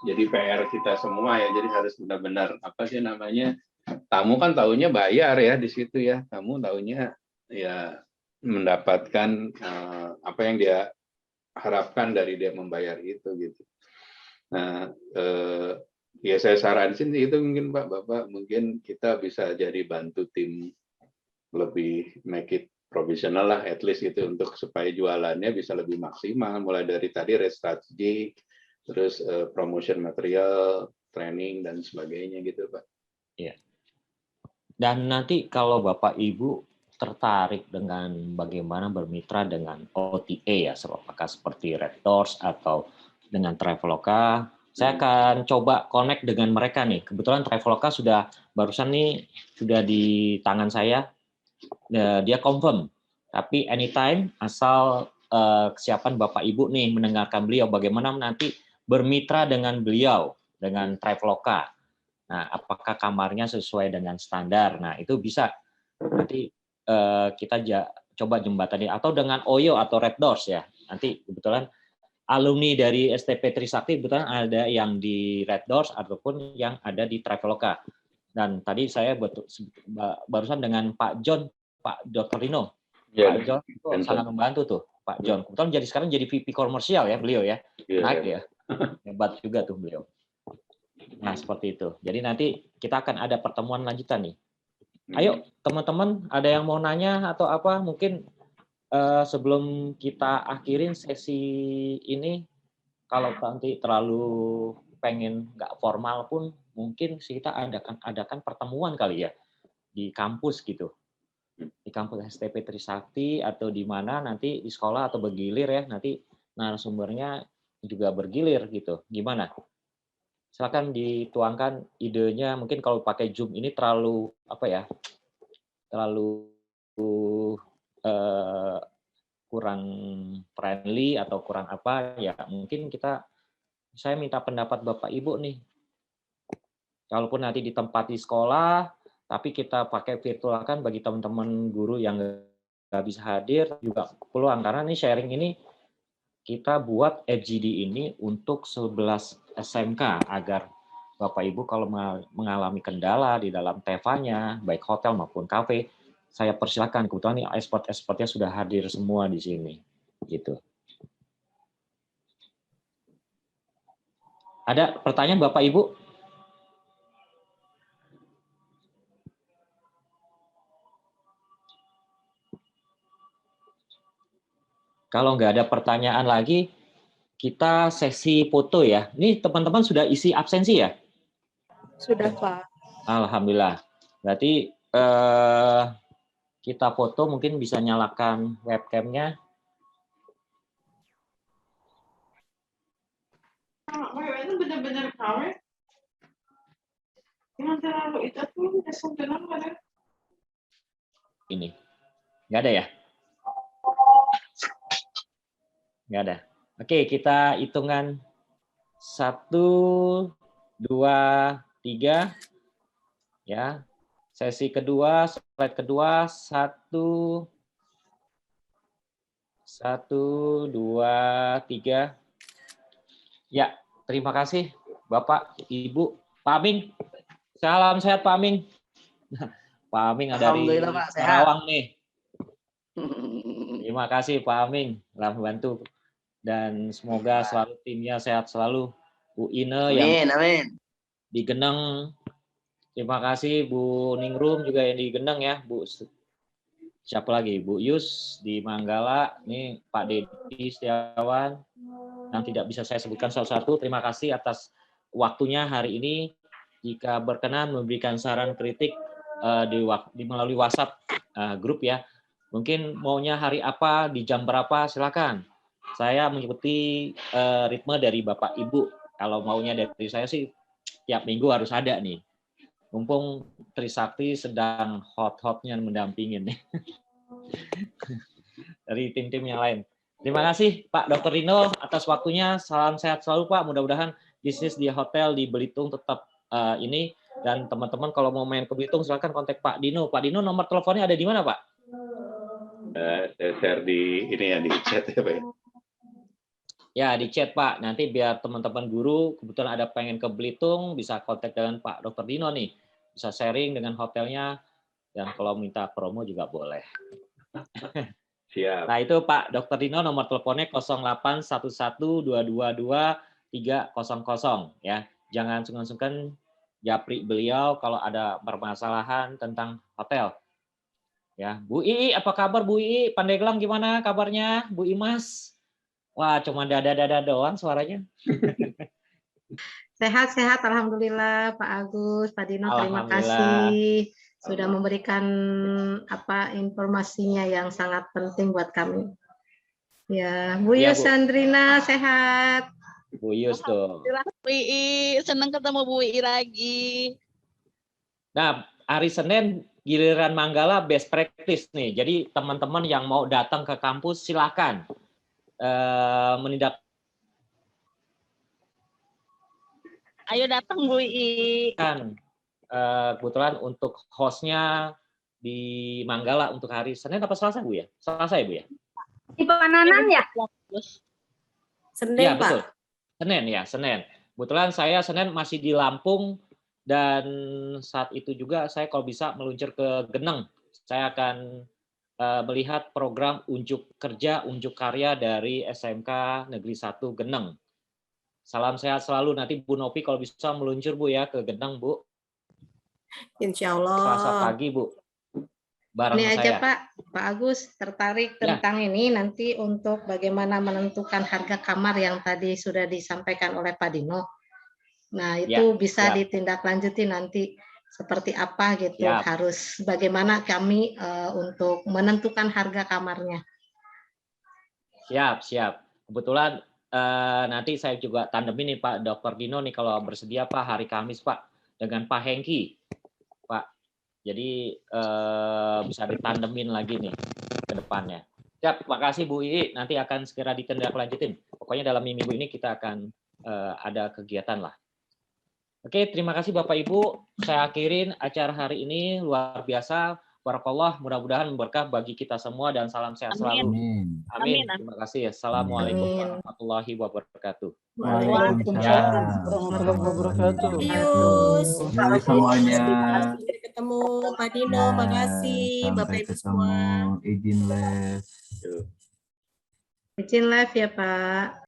jadi PR kita semua ya. Jadi harus benar-benar apa sih namanya, tamu kan taunya bayar ya di situ ya. Tamu taunya ya mendapatkan apa yang dia harapkan dari dia membayar itu gitu. Nah, ya saya sarankan itu mungkin Pak, Bapak mungkin kita bisa jadi bantu tim lebih make it profesional lah, at least itu untuk supaya jualannya bisa lebih maksimal, mulai dari tadi strategy, terus promotion material, training dan sebagainya gitu Pak. Iya. Dan nanti kalau Bapak Ibu tertarik dengan bagaimana bermitra dengan OTA ya, apakah seperti Red Doors atau dengan Traveloka, saya akan coba connect dengan mereka nih. Kebetulan Traveloka barusan nih sudah di tangan saya, dia confirm. Tapi anytime asal kesiapan Bapak Ibu nih mendengarkan beliau, bagaimana nanti bermitra dengan beliau dengan Traveloka. Nah, apakah kamarnya sesuai dengan standar? Nah, itu bisa nanti kita coba jembatani atau dengan Oyo atau Red Doors ya. Nanti kebetulan alumni dari STP Trisakti kebetulan ada yang di Red Doors ataupun yang ada di Traveloka. Dan tadi saya barusan dengan Pak John, Pak Dr. Rino. Ya, Pak John itu sangat membantu tuh, Pak John. Kebetulan sekarang jadi VP komersial ya beliau ya. Naik ya. Hebat juga tuh beliau. Nah, seperti itu. Jadi nanti kita akan ada pertemuan lanjutan nih. Ayo, teman-teman, ada yang mau nanya atau apa? Mungkin sebelum kita akhirin sesi ini, kalau nanti terlalu pengen nggak formal pun, mungkin kita adakan pertemuan kali ya di kampus gitu. di kampus STP Trisakti atau di mana nanti di sekolah atau bergilir ya, nanti narasumbernya juga bergilir gitu. Gimana? Silakan dituangkan idenya. Mungkin kalau pakai Zoom ini terlalu apa ya? Terlalu kurang friendly atau kurang apa ya, mungkin saya minta pendapat Bapak Ibu nih. Kalaupun nanti di tempat di sekolah, tapi kita pakai virtual kan bagi teman-teman guru yang nggak bisa hadir juga peluang, karena ini sharing ini kita buat FGD ini untuk 11 SMK agar Bapak Ibu kalau mengalami kendala di dalam TEVA-nya, baik hotel maupun kafe, saya persilakan. Kebetulan nih expert-expertnya sudah hadir semua di sini, gitu. Ada pertanyaan Bapak Ibu? Kalau nggak ada pertanyaan lagi, kita sesi foto ya. Ini teman-teman sudah isi absensi ya? Sudah, Pak. Alhamdulillah. Berarti kita foto, mungkin bisa nyalakan webcam-nya. Itu benar-benar kawin. Yang terlalu itu tuh sebenarnya ada. Ini. Nggak ada ya? Nggak ada. Oke, kita hitungan 1, 2, 3. Ya. Sesi kedua, slide kedua, 1, 2, 3. Ya, terima kasih Bapak, Ibu, Pak Aming. Salam sehat Pak Aming. Pak Aming ada dari Karawang nih. Terima kasih Pak Aming telah membantu, dan semoga selalu timnya sehat selalu. Bu Ine yang di Geneng. Terima kasih Bu Ningrum juga yang di Geneng ya, Bu. Siapa lagi? Bu Yus di Manggala. Nih Pak Dedi Setiawan yang tidak bisa saya sebutkan satu-satu. Terima kasih atas waktunya hari ini. Jika berkenan memberikan saran kritik di melalui WhatsApp grup ya. Mungkin maunya hari apa, di jam berapa, silakan. Saya mengikuti ritme dari Bapak Ibu. Kalau maunya dari saya sih tiap minggu harus ada nih. Mumpung Trisakti sedang hot-hotnya mendampingin dari tim-tim yang lain. Terima kasih Pak Dr. Dino atas waktunya. Salam sehat selalu Pak. Mudah-mudahan bisnis di hotel di Belitung tetap ini. Dan teman-teman kalau mau main ke Belitung silakan kontak Pak Dino. Pak Dino nomor teleponnya ada di mana Pak? Saya share di ini ya, di chat ya Pak. Ya, di chat Pak. Nanti biar teman-teman guru kebetulan ada pengen ke Belitung bisa kontak dengan Pak Dr. Dino nih. Bisa sharing dengan hotelnya, dan kalau minta promo juga boleh. Siap. Nah, itu Pak Dr. Dino nomor teleponnya 0811222300 ya. Jangan sungkan-sungkan japri beliau kalau ada permasalahan tentang hotel. Ya, Bu Ii, apa kabar Bu Ii? Pandeglang gimana kabarnya? Bu Imas? Wah, cuma dada-dada doang suaranya. Sehat-sehat, alhamdulillah Pak Agus, Pak Dino, terima kasih sudah memberikan informasinya yang sangat penting buat kami. Ya, Bu Yus Sandrina sehat. Bu Yus tuh. Bu Ii, senang ketemu Bu Ii lagi. Nah, hari Senin giliran Manggala best practice nih. Jadi teman-teman yang mau datang ke kampus silakan menindak. Ayo datang Bu Ii. Kebetulan untuk hostnya di Manggala untuk hari Senin apa Selasa Bu ya? Selasa ya Bu ya? Di Pananan ya? Senin ya, Pak. Betul. Senin ya, Senin. Kebetulan saya Senin masih di Lampung, dan saat itu juga saya kalau bisa meluncur ke Geneng. Saya akan melihat program unjuk kerja, unjuk karya dari SMK Negeri 1 Geneng. Salam sehat selalu. Nanti Bu Novi kalau bisa meluncur Bu ya ke Geneng Bu. Insya Allah. Selasa pagi Bu. Bareng ini saya. aja Pak Agus tertarik tentang ini nanti untuk bagaimana menentukan harga kamar yang tadi sudah disampaikan oleh Pak Dino. Nah itu bisa ditindaklanjuti nanti seperti apa gitu, Siap. harus bagaimana kami untuk menentukan harga kamarnya. Siap, siap. Kebetulan nanti saya juga tandemin nih Pak Dr. Dino nih kalau bersedia Pak hari Kamis Pak dengan Pak Hengki Pak. Jadi bisa ditandemin lagi nih ke depannya. Siap, terima kasih Bu Ii. Nanti akan segera ditindaklanjutin. Pokoknya dalam minggu ini kita akan ada kegiatan lah. Oke, terima kasih Bapak Ibu. Saya akhirin acara hari ini luar biasa. Barakallah, mudah-mudahan berkah bagi kita semua dan salam sehat selalu. Amin. Terima kasih. Assalamualaikum warahmatullahi wabarakatuh. Waalaikumsalam warahmatullahi wabarakatuh. Terima semuanya. Sampai ketemu Pak Dino, makasih Bapak Ibu semua. Izin les. Izin live ya Pak.